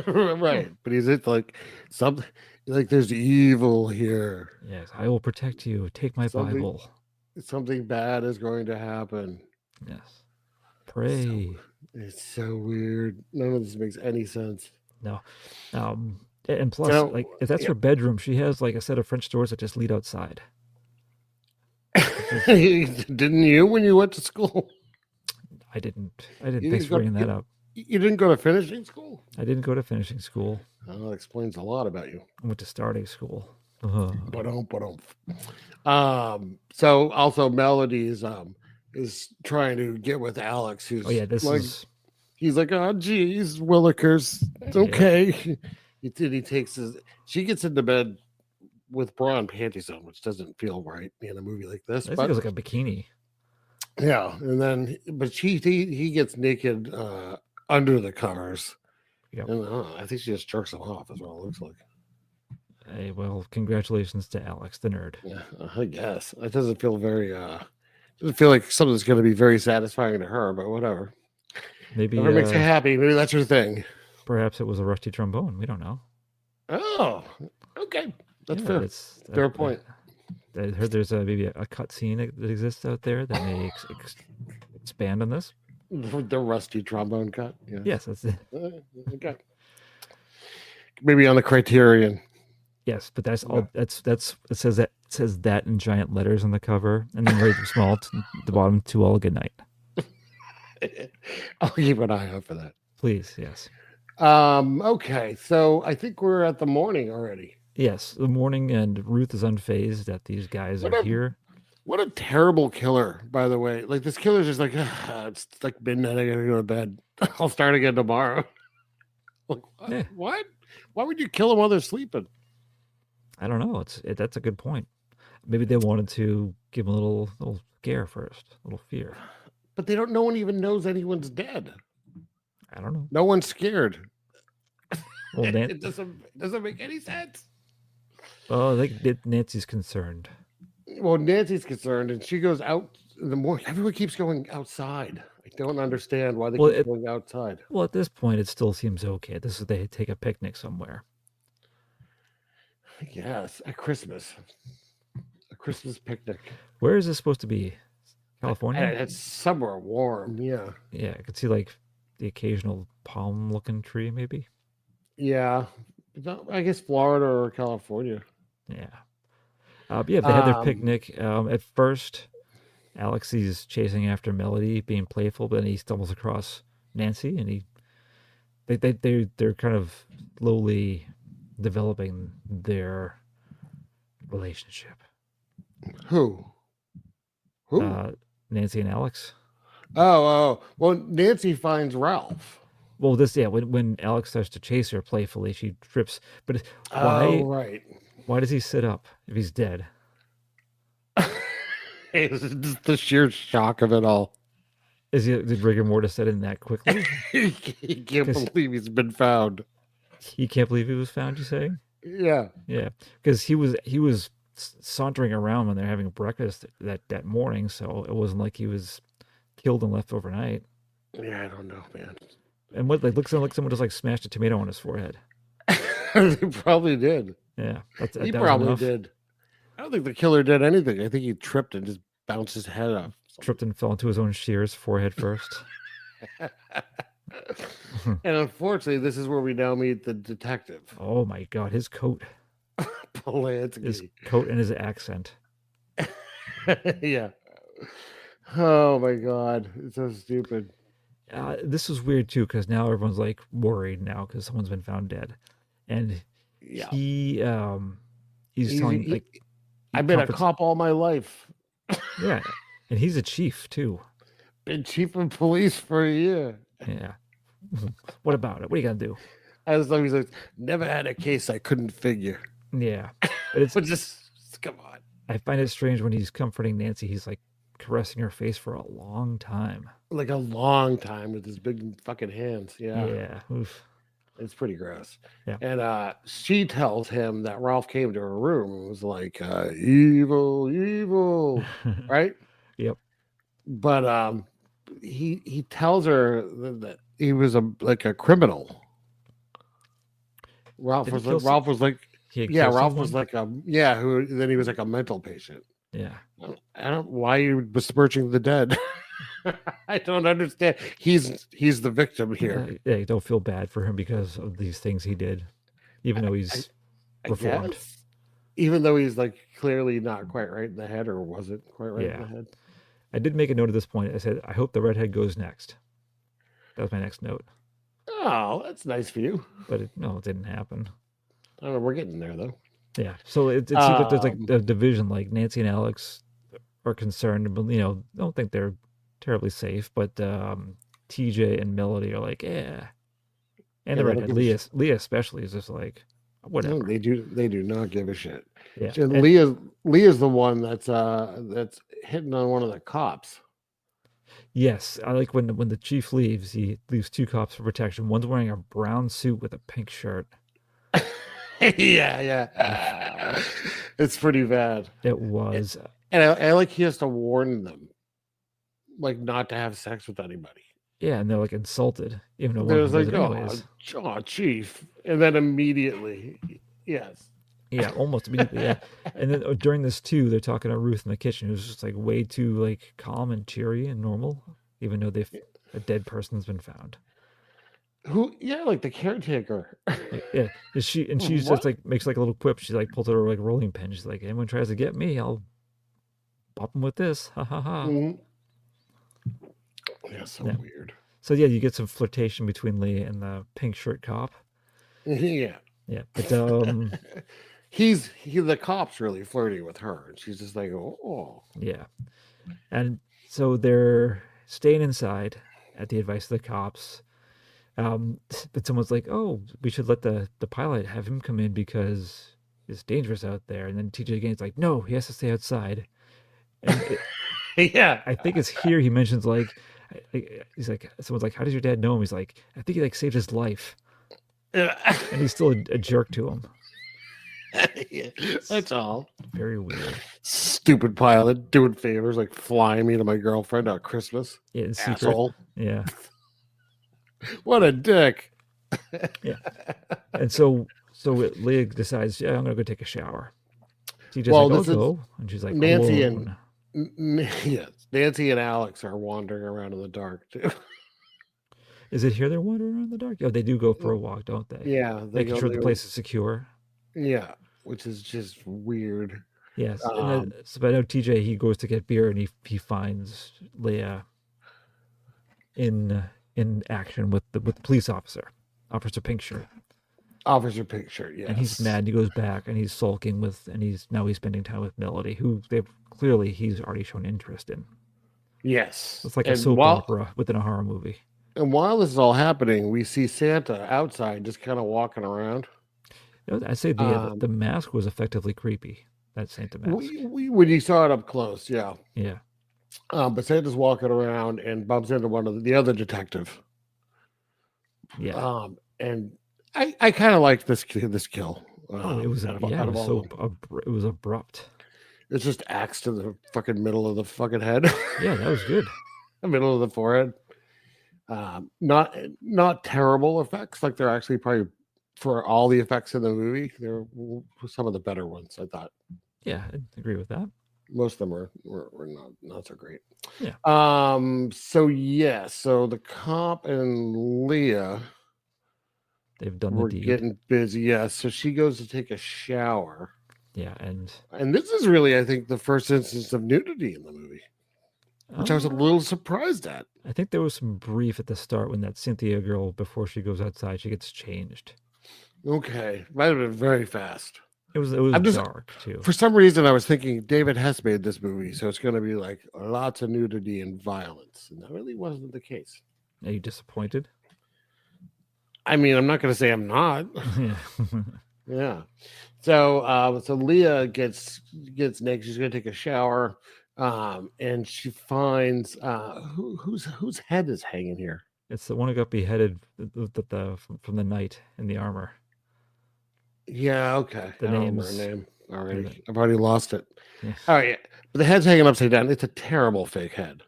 Right, but he's like something like there's evil here. Yes, I will protect you. Take my Bible. Something bad is going to happen. Yes. Pray. It's so weird. None of this makes any sense. No. And plus, if that's her bedroom, she has like a set of French doors that just lead outside. Didn't you when you went to school? I didn't. Thanks for bringing that up. You didn't go to finishing school? I didn't go to finishing school. Oh, that explains a lot about you. I went to starting school. So also Melody is trying to get with Alex, who's he's like, oh geez, Willikers. It's okay. She gets into bed with bra and panties on, which doesn't feel right in a movie like this. I think it was like a bikini. Yeah, and then but he gets naked under the covers. Yep. And I think she just jerks him off. Is what it looks like. Hey, well, congratulations to Alex, the nerd. Yeah, I guess it doesn't feel very. Doesn't feel like something that's going to be very satisfying to her, but whatever. Maybe whatever makes you happy. Maybe that's her thing. Perhaps it was a rusty trombone. We don't know. Oh, okay, that's fair. Fair point. I heard there's maybe a cut scene that exists out there that may expand on this. The rusty trombone cut. Yeah. Yes, that's it. Okay. Maybe on the Criterion. Yes, but that's all. That's it says that in giant letters on the cover, and then very small at the bottom. To All A Goodnight. I'll keep an eye out for that. Please, yes. Okay, so I think we're at the morning already. Yes, the morning, and Ruth is unfazed that these guys are here. What a terrible killer, by the way. Like, this killer's just like, it's like midnight, I gotta go to bed. I'll start again tomorrow. Like, what? Yeah. What? Why would you kill them while they're sleeping? I don't know. That's a good point. Maybe they wanted to give them a little scare first, a little fear. But no one even knows anyone's dead. I don't know. No one's scared. Well, It doesn't make any sense. Oh, I think Nancy's concerned. Well, Nancy's concerned, and she goes out in the morning. Everyone keeps going outside. I don't understand why they keep going outside. Well, at this point, it still seems okay. They take a picnic somewhere. Yes, at Christmas. A Christmas picnic. Where is this supposed to be? California? It's somewhere warm, yeah. Yeah, I could see like the occasional palm-looking tree, maybe. Yeah, I guess Florida or California. Yeah. They had their picnic. At first, Alex is chasing after Melody, being playful, but then he stumbles across Nancy, and they're kind of slowly developing their relationship. Who? Nancy and Alex. Oh, well, Nancy finds Ralph. Well, when Alex starts to chase her playfully, she trips. But why? Oh, right. Why does he sit up if he's dead? It's just the sheer shock of it all. Did rigor mortis set in that quickly? He can't believe he's been found. He can't believe he was found. You say? Yeah. Yeah, because he was sauntering around when they're having breakfast that morning, so it wasn't like he was killed and left overnight. Yeah, I don't know, man. And what looks like someone just like smashed a tomato on his forehead. They probably did. Yeah, he probably did. I don't think the killer did anything. I think he tripped and just bounced his head off. Tripped and fell into his own shears, forehead first. And unfortunately, this is where we now meet the detective. Oh my God, his coat. Polanski. His coat and his accent. Yeah. Oh my God, it's so stupid. This is weird too, because now everyone's like worried now because someone's been found dead, and he's telling like I've been a cop all my life. Yeah, and he's a chief too. Been chief of police for a year. Yeah. What about it? What are you gonna do? As long as never had a case I couldn't figure. Yeah, but it's just come on. I find it strange when he's comforting Nancy. He's like caressing her face for a long time. Like a long time with his big fucking hands. Yeah. Yeah. Oof. It's pretty gross. Yeah. And she tells him that Ralph came to her room and was like, evil, right? Yep. But he tells her that he was like a criminal. Ralph was like then he was like a mental patient. Yeah. I don't why are you besmirching the dead. I don't understand. He's the victim here. Yeah, you don't feel bad for him because of these things he did, even though he's reformed. Even though he's like clearly not quite right in the head, or wasn't quite right in the head. I did make a note at this point. I said, I hope the redhead goes next. That was my next note. Oh, that's nice for you. But it didn't happen. I don't know. We're getting there though. Yeah. So it seems like there's like a division. Like Nancy and Alex are concerned, but don't think they're terribly safe. But TJ and Melody are like, yeah. And the redhead, Leah especially, is just like, whatever. No, they do not give a shit. Yeah. And Leah's the one that's hitting on one of the cops. Yes, I like when the chief leaves, he leaves two cops for protection. One's wearing a brown suit with a pink shirt. Yeah. It's pretty bad. It was. And I like he has to warn them, like, not to have sex with anybody. Yeah, and they're like insulted, even though one There's of them does like, it anyways. oh, chief. And then immediately, yes. Yeah, almost immediately. Yeah, and then during this too, they're talking to Ruth in the kitchen, who's just like way too like calm and cheery and normal, even though a dead person's been found. Who? Yeah, like the caretaker. Like, yeah, she's just like makes like a little quip. She like pulls out her like rolling pin. She's like, anyone tries to get me, I'll pop them with this. Ha ha ha. Mm-hmm. Yeah, so weird. So yeah, you get some flirtation between Leah and the pink shirt cop. Yeah. Yeah, but the cop's really flirting with her, and she's just like, oh. Yeah, and so they're staying inside at the advice of the cops. But someone's like, oh, we should let the pilot have him come in because it's dangerous out there. And then TJ Gaines like, no, he has to stay outside. And yeah, I think it's here he mentions like, he's like, someone's like, how does your dad know him? He's like, I think he like saved his life. Yeah. And he's still a jerk to him. Yeah, that's all. Very weird. Stupid pilot doing favors like flying me to my girlfriend on Christmas. Yeah, asshole. Yeah. What a dick. Yeah. And so Leah decides, yeah, I'm gonna go take a shower. TJ's well, like, I'll go. And she's like, Nancy alone. yes, Nancy and Alex are wandering around in the dark too. Is it here they're wandering around in the dark? Oh, they do go for a walk, don't they? Yeah, making sure the place is secure. Yeah, which is just weird. Yes, so I know TJ, he goes to get beer and he finds Leah in action with the police officer, Officer Pink Shirt. Officer Pink Shirt, yes. And he's mad. And he goes back and he's sulking and he's spending time with Melody, who he's already shown interest in. Yes, it's like a soap opera within a horror movie. And while this is all happening, we see Santa outside, just kind of walking around. I say the mask was effectively creepy. That Santa mask. When you saw it up close, yeah. Yeah. But Santa's walking around and bumps into one of the other detective. Yeah. And I kind of liked this kill. It was it was abrupt. It's just axe to the fucking middle of the fucking head. Yeah, that was good. The middle of the forehead. Not terrible effects. Like they're actually probably, for all the effects in the movie, they're some of the better ones, I thought. Yeah, I agree with that. Most of them were not so great. Yeah. So the cop and Leah, they've done the deed. We're getting busy. Yeah. So she goes to take a shower. Yeah, and this is really, I think, the first instance of nudity in the movie, which I was a little surprised at. I think there was some brief at the start when that Cynthia girl, before she goes outside, she gets changed. Okay, might have been very fast. It was dark too. For some reason, I was thinking David Hess made this movie, so it's going to be like lots of nudity and violence, and that really wasn't the case. Are you disappointed? I mean, I'm not going to say I'm not. Yeah. So Leah gets naked. She's going to take a shower, and she finds whose head is hanging here. It's the one who got beheaded from the knight in the armor. Yeah, okay. The I don't remember her name already. I've already lost it. Yeah. All right, but the head's hanging upside down. It's a terrible fake head.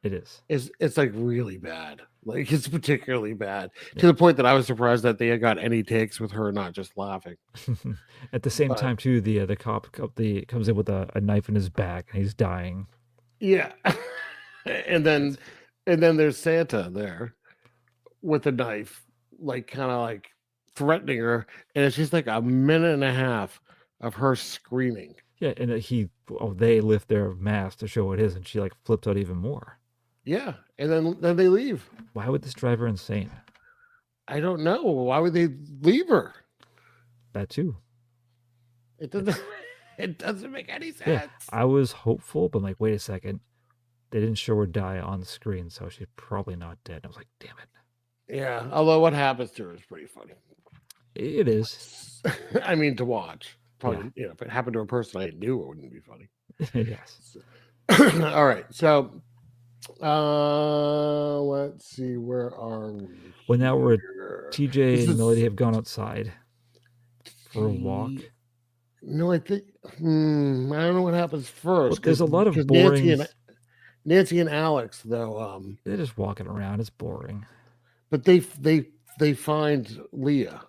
It is. It's like really bad. Like it's particularly bad to the point that I was surprised that they had got any takes with her not just laughing. At the same time, too, the cop comes in with a knife in his back and he's dying. Yeah, and then there's Santa there with a knife, like kind of like threatening her, and it's just like a minute and a half of her screaming. Yeah, and they lift their mask to show what it is, and she like flips out even more. Yeah, and then they leave. Why would this drive her insane? I don't know. Why would they leave her? That too. It doesn't make any sense. Yeah, I was hopeful, but I'm like, wait a second. They didn't show her die on the screen, so she's probably not dead. I was like, damn it. Yeah, although what happens to her is pretty funny. It is. I mean, to watch. Probably, if it happened to a person I knew, it wouldn't be funny. Yes. All right. So Let's see, where are we? Well, now we're here? TJ This and is Melody have gone outside for a walk. No, I think I don't know what happens Well, first there's a lot of because boring. Nancy and Alex though, They're just walking around. It's boring. but they find Leah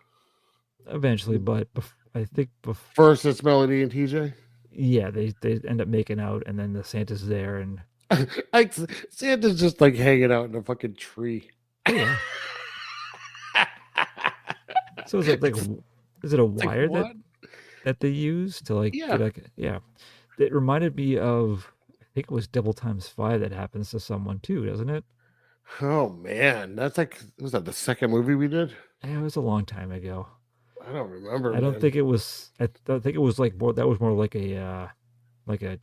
Eventually, but I think first. It's Melody and TJ. Yeah, they end up making out, and then the Santa's there, and Santa's just like hanging out in a fucking tree. oh, yeah. So is it like is it a wire that they use to like yeah? It reminded me of, I think it was Double Times 5 that happens to someone too, doesn't it? Oh man, that's like, was that the second movie we did? Yeah, it was a long time ago. I don't remember. I don't think it was. I think it was like more. That was more like a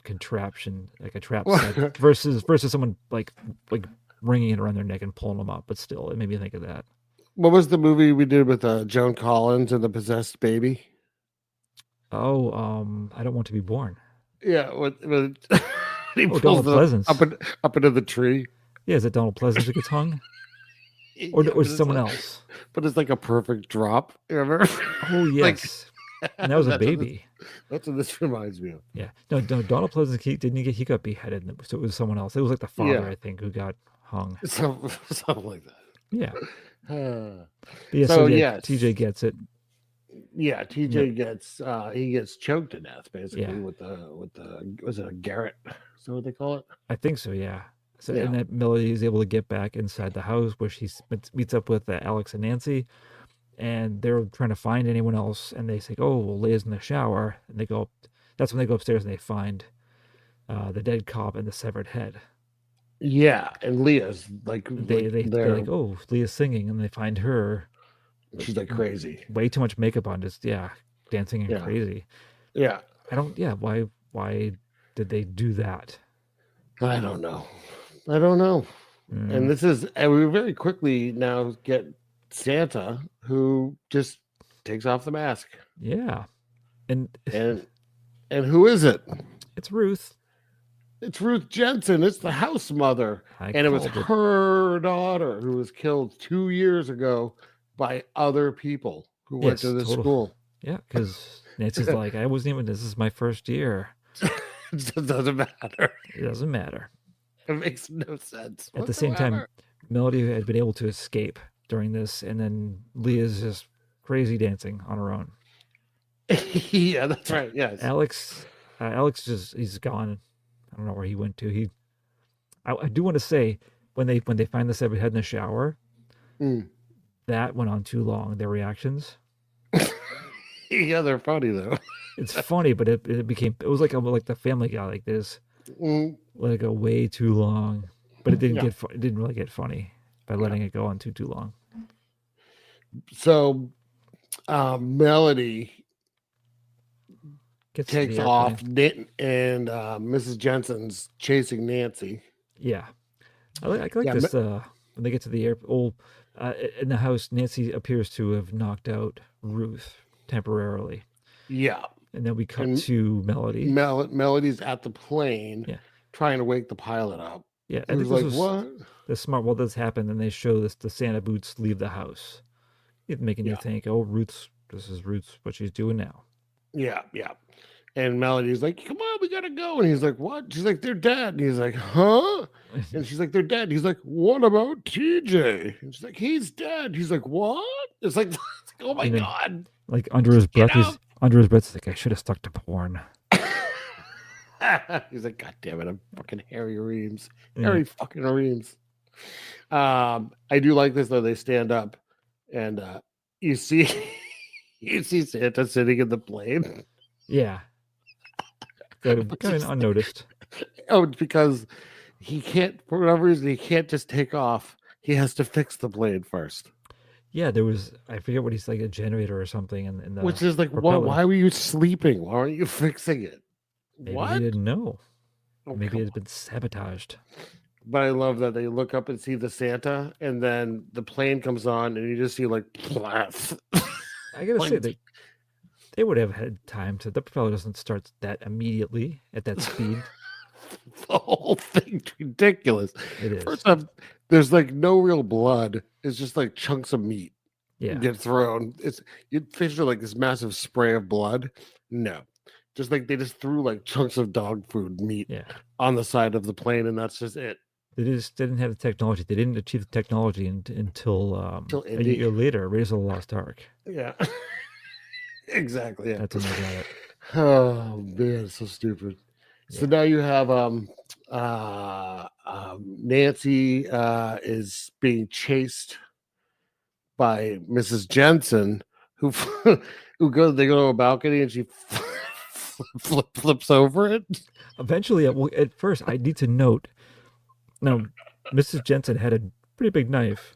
contraption, like a trap set, versus someone like ringing it around their neck and pulling them up. But still, it made me think of that. What was the movie we did with Joan Collins and the possessed baby? Oh, I Don't Want to Be Born. Yeah, he pulls Donald Pleasance up into the tree. Yeah, is it Donald Pleasance who gets hung? Or is it someone else? But it's like a perfect drop. Remember? Oh yes, and that was a baby. That's what this reminds me of. Yeah, no, Donald Pleasance. He got beheaded, so it was someone else. It was like the father, I think, who got hung. Something like that. Yeah. Yeah, TJ gets it. Yeah, TJ gets he gets choked to death basically with the was it a Garrett? Is that what they call it? I think so. Yeah. So and that Melody is able to get back inside the house where she meets up with Alex and Nancy, and they're trying to find anyone else. And they say, "Oh, well, Leah's in the shower," and they go. That's when they go upstairs and they find the dead cop and the severed head. Yeah, and Leah's like they're like, "Oh, Leah's singing," and they find her. She's like crazy. Way too much makeup on, just dancing and crazy. Yeah. I don't. Yeah. Why did they do that? I don't know. And this is, and we very quickly now get Santa, who just takes off the mask. Yeah. And who is it? It's Ruth. It's Ruth Jensen. It's the house mother. And it was her daughter who was killed 2 years ago by other people who went to this school. Yeah, because Nancy's like, I wasn't even, this is my first year. It doesn't matter. It doesn't matter. It makes no sense. At the same time, Melody had been able to escape during this, and then Leah's just crazy dancing on her own. Yeah, that's right. Yes. Alex he's gone. I don't know where he went to. I do want to say when they find the severed head in the shower, that went on too long. Their reactions. Yeah, they're funny though. It's funny, but it was like the Family Guy, like this, let it go way too long. But it didn't it didn't really get funny by letting it go on too long. So, Melody takes off, and Mrs. Jensen's chasing Nancy. Yeah, I like this. When they get to the airport, in the house, Nancy appears to have knocked out Ruth temporarily. Yeah. And then we cut to Melody. Melody's at the plane, trying to wake the pilot up. Yeah, I think this what? The smart. Well, this happened, and they show the Santa boots leave the house, making you think, "Oh, this is Ruth's what she's doing now." Yeah, yeah. And Melody's like, "Come on, we gotta go." And he's like, "What?" She's like, "They're dead." And he's like, "Huh?" And she's like, "They're dead." And he's like, "What about TJ?" And she's like, "He's dead." He's like, "What?" It's like, oh my god! Like under his breath, he's like, "I should have stuck to porn." He's like, "God damn it, I'm fucking Harry Reams, Harry fucking Reams." I do like this though. They stand up, and you see Santa sitting in the plane. Yeah. Kind of unnoticed. Oh, because he can't, for whatever reason, he can't just take off. He has to fix the plane first. Yeah, there was, I forget what he's like, a generator or something. In the which is like, why were you sleeping? Why aren't you fixing it? Maybe he didn't know. Maybe it's been sabotaged. But I love that they look up and see the Santa, and then the plane comes on, and you just see like, plath. I gotta say, they would have had time to. The propeller doesn't start that immediately at that speed. The whole thing's ridiculous. It is. First off, there's like no real blood. It's just like chunks of meat Yeah. get thrown. You'd picture like this massive spray of blood. No. Just like they just threw like chunks of dog food meat on the side of the plane, and that's just it. They just didn't have the technology. They didn't achieve the technology until a Indy. year later, Raiders of the Lost Ark. Yeah. Exactly. Yeah. That's when they got it. Oh man, it's so stupid. So now you have Nancy is being chased by Mrs. Jensen, who they go to a balcony and she flips over it. Eventually, at first, I need to note. Now, Mrs. Jensen had a pretty big knife,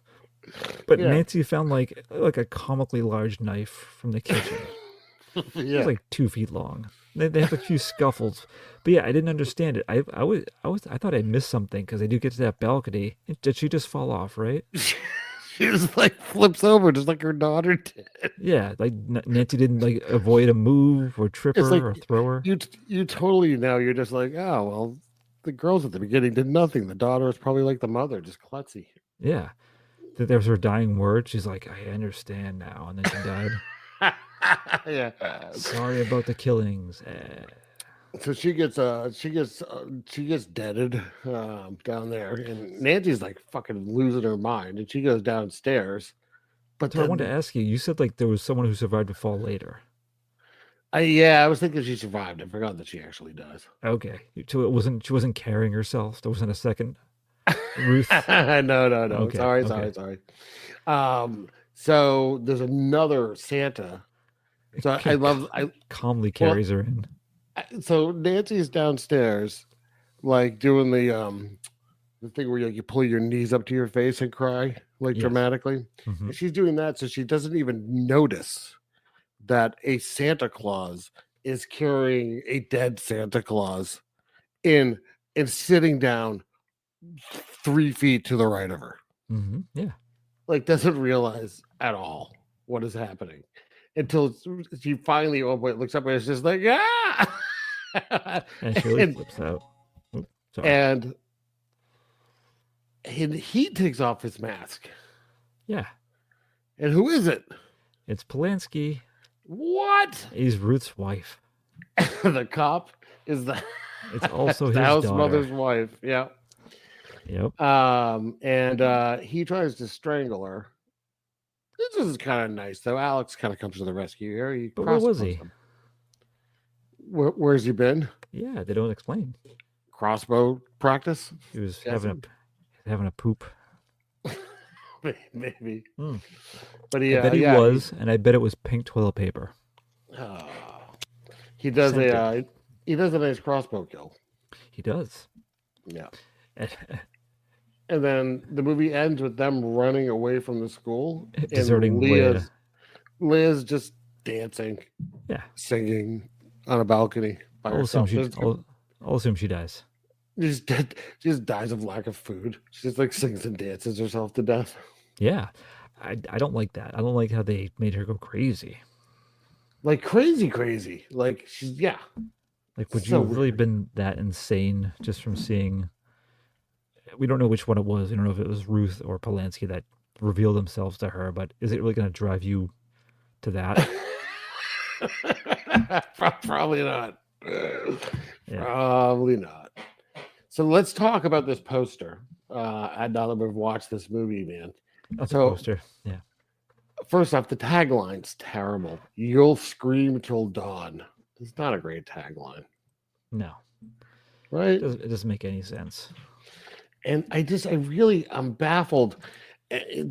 but Nancy found like a comically large knife from the kitchen. It was like 2 feet long. They have a few scuffles, but I didn't understand it. I thought I missed something because they do get to that balcony. Did she just fall off? Right? She just like flips over, just like her daughter did. Yeah, like Nancy didn't like avoid a move or trip her like, or throw her. You totally now you're just like, oh well, the girls at the beginning did nothing. The daughter was probably like the mother, just klutzy. Yeah, there was her dying word. She's like, I understand now, and then she died. Yeah. Sorry about the killings. So she gets deaded down there, and Nancy's like fucking losing her mind, and she goes downstairs. But So I wanted to ask you. You said like there was someone who survived a fall later. I was thinking she survived. I forgot that she actually does. Okay, so she wasn't carrying herself. There wasn't a second Ruth. No. Okay, Sorry. So there's another Santa. So I calmly carries her in. So Nancy's downstairs, like doing the thing where you pull your knees up to your face and cry dramatically. Mm-hmm. And she's doing that, so she doesn't even notice that a Santa Claus is carrying a dead Santa Claus and sitting down 3 feet to the right of her. Mm-hmm. Yeah, like doesn't realize at all what is happening until she finally looks up and it's just like and she really flips out. Oops, sorry. And he takes off his mask. Yeah. And who is it? It's Polanski. What? He's Ruth's wife. The cop is it's also his house daughter. mother's wife. Yeah. Yep. And he tries to strangle her. This is kind of nice, though. Alex kind of comes to the rescue here. But where was he? Where's he been? Yeah, they don't explain. Crossbow practice? He was having a poop. Maybe. But I bet he was, and I bet it was pink toilet paper. He does a nice crossbow kill. He does. Yeah. And then the movie ends with them running away from the school. Deserting Liz just dancing. Yeah. Singing on a balcony by herself. I'll assume she dies. She just dies of lack of food. She just like sings and dances herself to death. Yeah. I don't like that. I don't like how they made her go crazy. Like crazy. Like she's Like would you have really been that insane just from seeing? We don't know which one it was. We don't know if it was Ruth or Polanski that revealed themselves to her, but is it really going to drive you to that? Probably not. Probably not. So let's talk about this poster. Now that we've watched this movie, man. That's a poster. Yeah. First off, the tagline's terrible. You'll scream till dawn. It's not a great tagline. No. Right? It doesn't make any sense. And I'm baffled.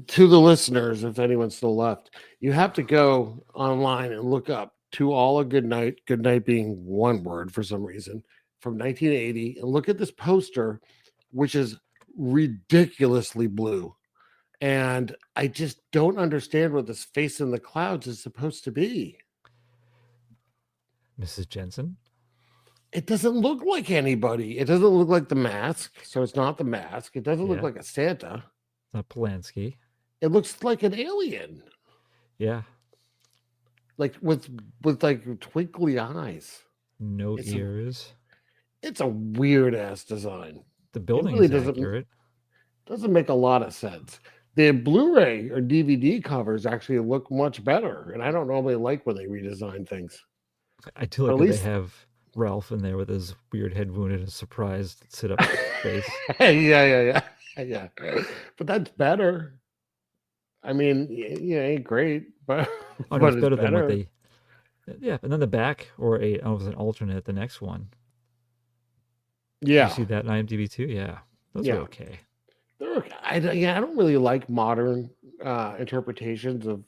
To the listeners, if anyone's still left, you have to go online and look up To All A Goodnight, Goodnight being one word for some reason, from 1980, and look at this poster, which is ridiculously blue. And I just don't understand what this face in the clouds is supposed to be. Mrs. Jensen? It doesn't look like anybody. It doesn't look like the mask, so it's not the mask. It doesn't look like a Santa. It's not Polanski. It looks like an alien. Yeah. Like with like twinkly eyes. No ears. It's a weird ass design. The It building really is accurate. doesn't make a lot of sense. The Blu-ray or DVD covers actually look much better, and I don't normally like when they redesign things. I do But like at that they least, have Ralph in there with his weird head wound and his surprised sit up face. yeah. But that's better. I mean, yeah, ain't great, but Oh no, but it's it's better than what better. they. Yeah, and then the back or a oh, it was an alternate. The next one. Did you Yeah, see that in IMDb too? Yeah, those are yeah. okay. They're okay. I don't really like modern interpretations of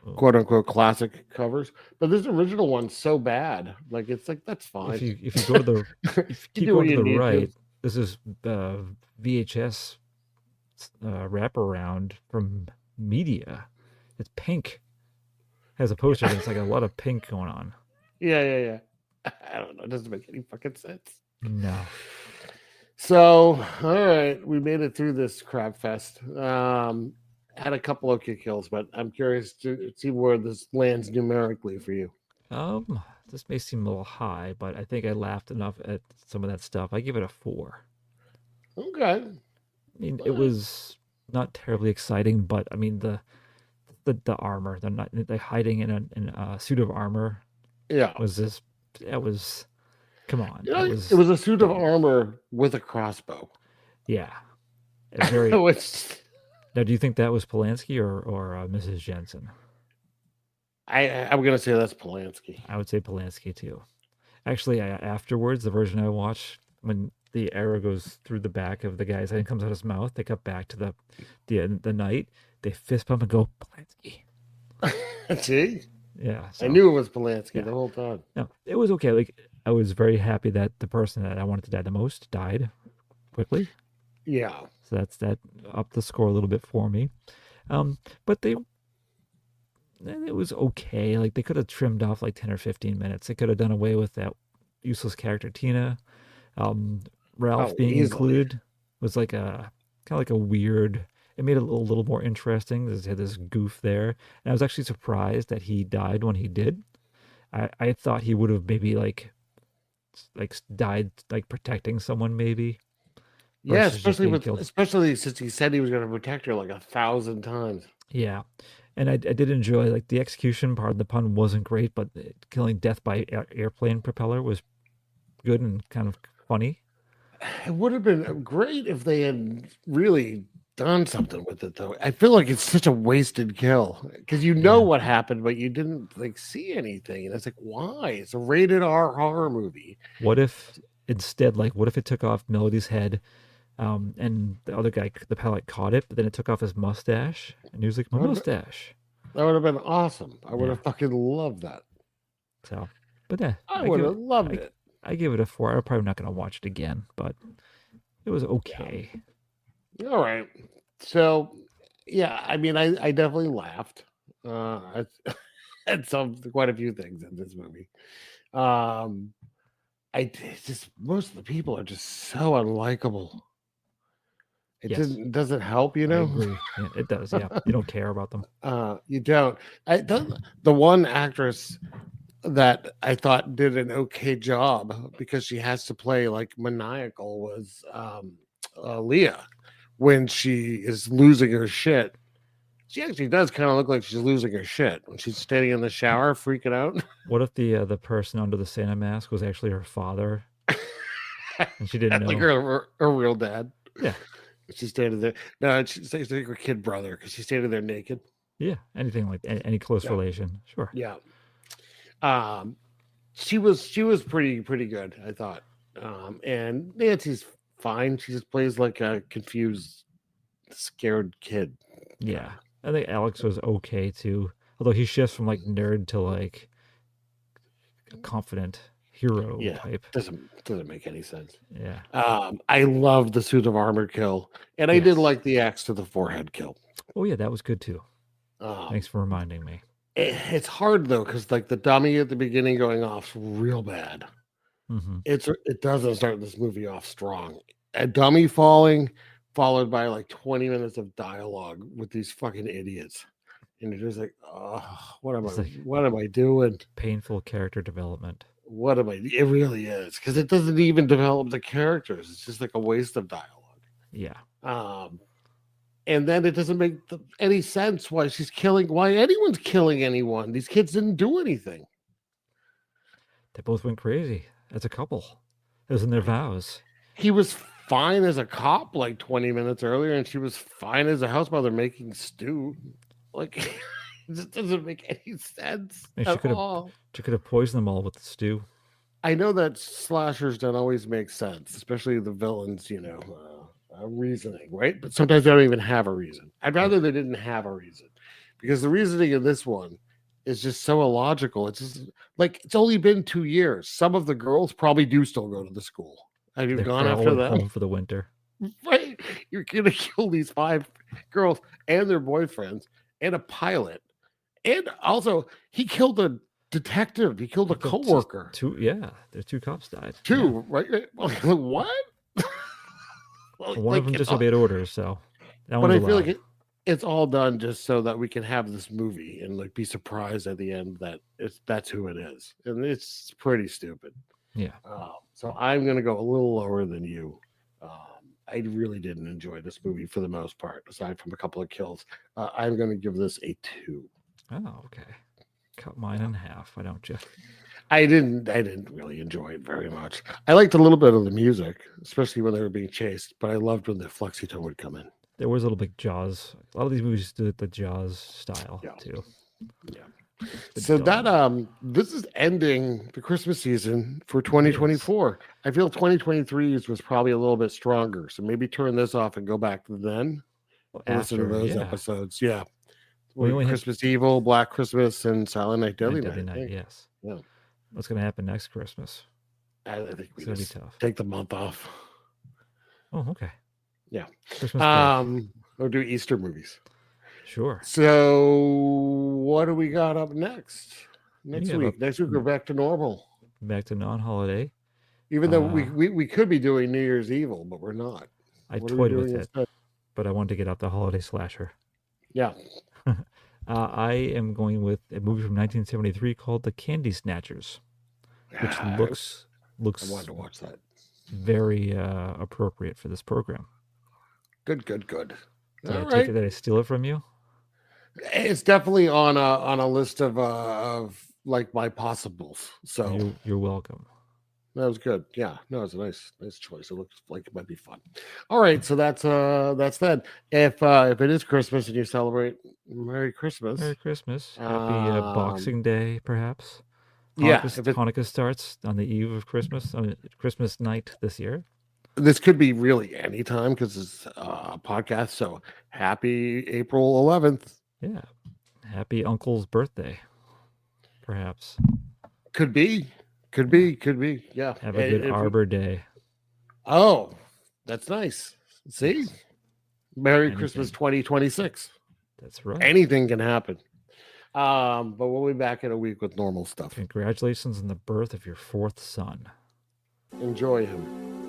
Oh. quote unquote classic covers, but this original one's so bad. Like it's like that's If fine. you go to the if you You keep do what going to you the need to. right, this is VHS wraparound from Media. It's pink. Has a poster and it's like a lot of pink going on. Yeah. I don't know. It doesn't make any fucking sense. No. So, all right, we made it through this crap fest. Had a couple of kick kills, but I'm curious to see where this lands numerically for you. This may seem a little high, but I think I laughed enough at some of that stuff. I give it a 4. Okay. I mean, it was not terribly exciting, but I mean the armor, they're hiding in a suit of armor. Yeah. Was this? It was. Come on. You know, it was a suit of armor with a crossbow. Yeah. Very. Now, do you think that was Polanski or Mrs. Jensen? I'm gonna say that's Polanski. I would say Polanski too. Actually, afterwards, the version I watched, when the arrow goes through the back of the guy's head and comes out his mouth, they cut back to the night. They fist bump and go Polanski. See? Yeah, I knew it was Polanski the whole time. No, it was okay. Like I was very happy that the person that I wanted to die the most died quickly. Yeah. So that upped the score a little bit for me. But it was okay. Like they could have trimmed off like 10 or 15 minutes. They could have done away with that useless character Tina. Ralph being included was like a kind of like a weird. It made it a little more interesting. It had this goof there, and I was actually surprised that he died when he did. I thought he would have maybe like died like protecting someone maybe. Yeah, especially since he said he was going to protect her like 1,000 times. Yeah, and I did enjoy like the execution part. The pun wasn't great, but killing death by airplane propeller was good and kind of funny. It would have been great if they had really done something with it, though. I feel like it's such a wasted kill because you know what happened, but you didn't like see anything, and it's like, why? It's a rated R horror movie. What if instead, like, what if it took off Melody's head? And the other guy, the pilot, caught it, but then it took off his mustache, and he was like, "My mustache." That would have been awesome. I would have fucking loved that. So, but yeah, I would have loved it. I give it a 4. I'm probably not going to watch it again, but it was okay. Yeah. All right. So, yeah, I mean, I definitely laughed at quite a few things in this movie. Most of the people are just so unlikable. It doesn't help, you know. I agree. Yeah, it does. Yeah, you don't care about them. You don't. The one actress that I thought did an okay job because she has to play like maniacal was Leah when she is losing her shit. She actually does kind of look like she's losing her shit when she's standing in the shower freaking out. What if the person under the Santa mask was actually her father and she didn't know? Like her real dad. Yeah. She's standing there. No, she's like her kid brother because she's standing there naked. Yeah, anything like any close relation. Sure. Yeah. She was pretty good, I thought. And Nancy's fine. She just plays like a confused, scared kid. Yeah. I think Alex was okay too. Although he shifts from like nerd to like a confident hero type. Doesn't make any sense. Yeah. I love the suit of armor kill. And I did like the axe to the forehead kill. Oh yeah, that was good too. Thanks for reminding me. It's hard though, because like the dummy at the beginning going off real bad. Mm-hmm. It doesn't start this movie off strong. A dummy falling, followed by like 20 minutes of dialogue with these fucking idiots. And you're just like, oh, what am I doing? Painful character development. what am I? It really is because it doesn't even develop the characters. It's just like a waste of dialogue. Yeah. And then it doesn't make any sense why anyone's killing anyone. These kids didn't do anything. They both went crazy as a couple. It was in their vows. He was fine as a cop like 20 minutes earlier, and she was fine as a house mother making stew. Like, it just doesn't make any sense at all. She could have poisoned them all with the stew. I know that slashers don't always make sense, especially the villains, reasoning, right? But sometimes they don't even have a reason. I'd rather they didn't have a reason, because the reasoning in this one is just so illogical. It's just like, it's only been 2 years. Some of the girls probably do still go to the school. Have you gone after them? Home for the winter. Right. You're going to kill these 5 girls and their boyfriends and a pilot. And also, he killed a detective. He killed a coworker. Their 2 cops died. 2, right? What? One of them disobeyed orders, so that but I allowed. feel like it's all done just so that we can have this movie and like be surprised at the end that that's who it is, and it's pretty stupid. Yeah. So I'm gonna go a little lower than you. I really didn't enjoy this movie for the most part, aside from a couple of kills. I'm gonna give this a 2. Oh, okay. Cut mine in half. Why don't you? I didn't really enjoy it very much. I liked a little bit of the music, especially when they were being chased, but I loved when the Flexitone would come in. There was a little bit Jaws. A lot of these movies do the Jaws style too. Yeah. So that this is ending the Christmas season for 2024. I feel 2023's was probably a little bit stronger. So maybe turn this off and go back to then. And listen to those episodes. Yeah. Christmas Evil, Black Christmas, and Silent Night, Deadly Night. Yes. Yeah. What's going to happen next Christmas? I think it's going to be tough. Take the month off. Oh, okay. Yeah. Christmas or do Easter movies. Sure. So what do we got up next? Next week we're back to normal. Back to non-holiday. Even though we could be doing New Year's Evil, but we're not. I toyed with it, but I wanted to get out the holiday slasher. Yeah. I am going with a movie from 1973 called The Candy Snatchers, which looks I wanted to watch that. Very appropriate for this program. Good. Did I take it that I steal it from you? It's definitely on a list of like my possibles. So you're welcome. That was good. Yeah, no, it's a nice choice. It looks like it might be fun. All right, so that's that. If it is Christmas and you celebrate, Merry Christmas. Merry Christmas. Happy Boxing Day, perhaps. Hanukkah starts on the eve of Christmas, on Christmas night this year. This could be really any time because it's a podcast. So happy April 11th. Yeah, happy Uncle's birthday, perhaps. Could be. Yeah. Have a good Arbor Day. Oh, that's nice. See? Merry Christmas 2026. That's right. Anything can happen. But we'll be back in a week with normal stuff. Congratulations on the birth of your 4th son. Enjoy him.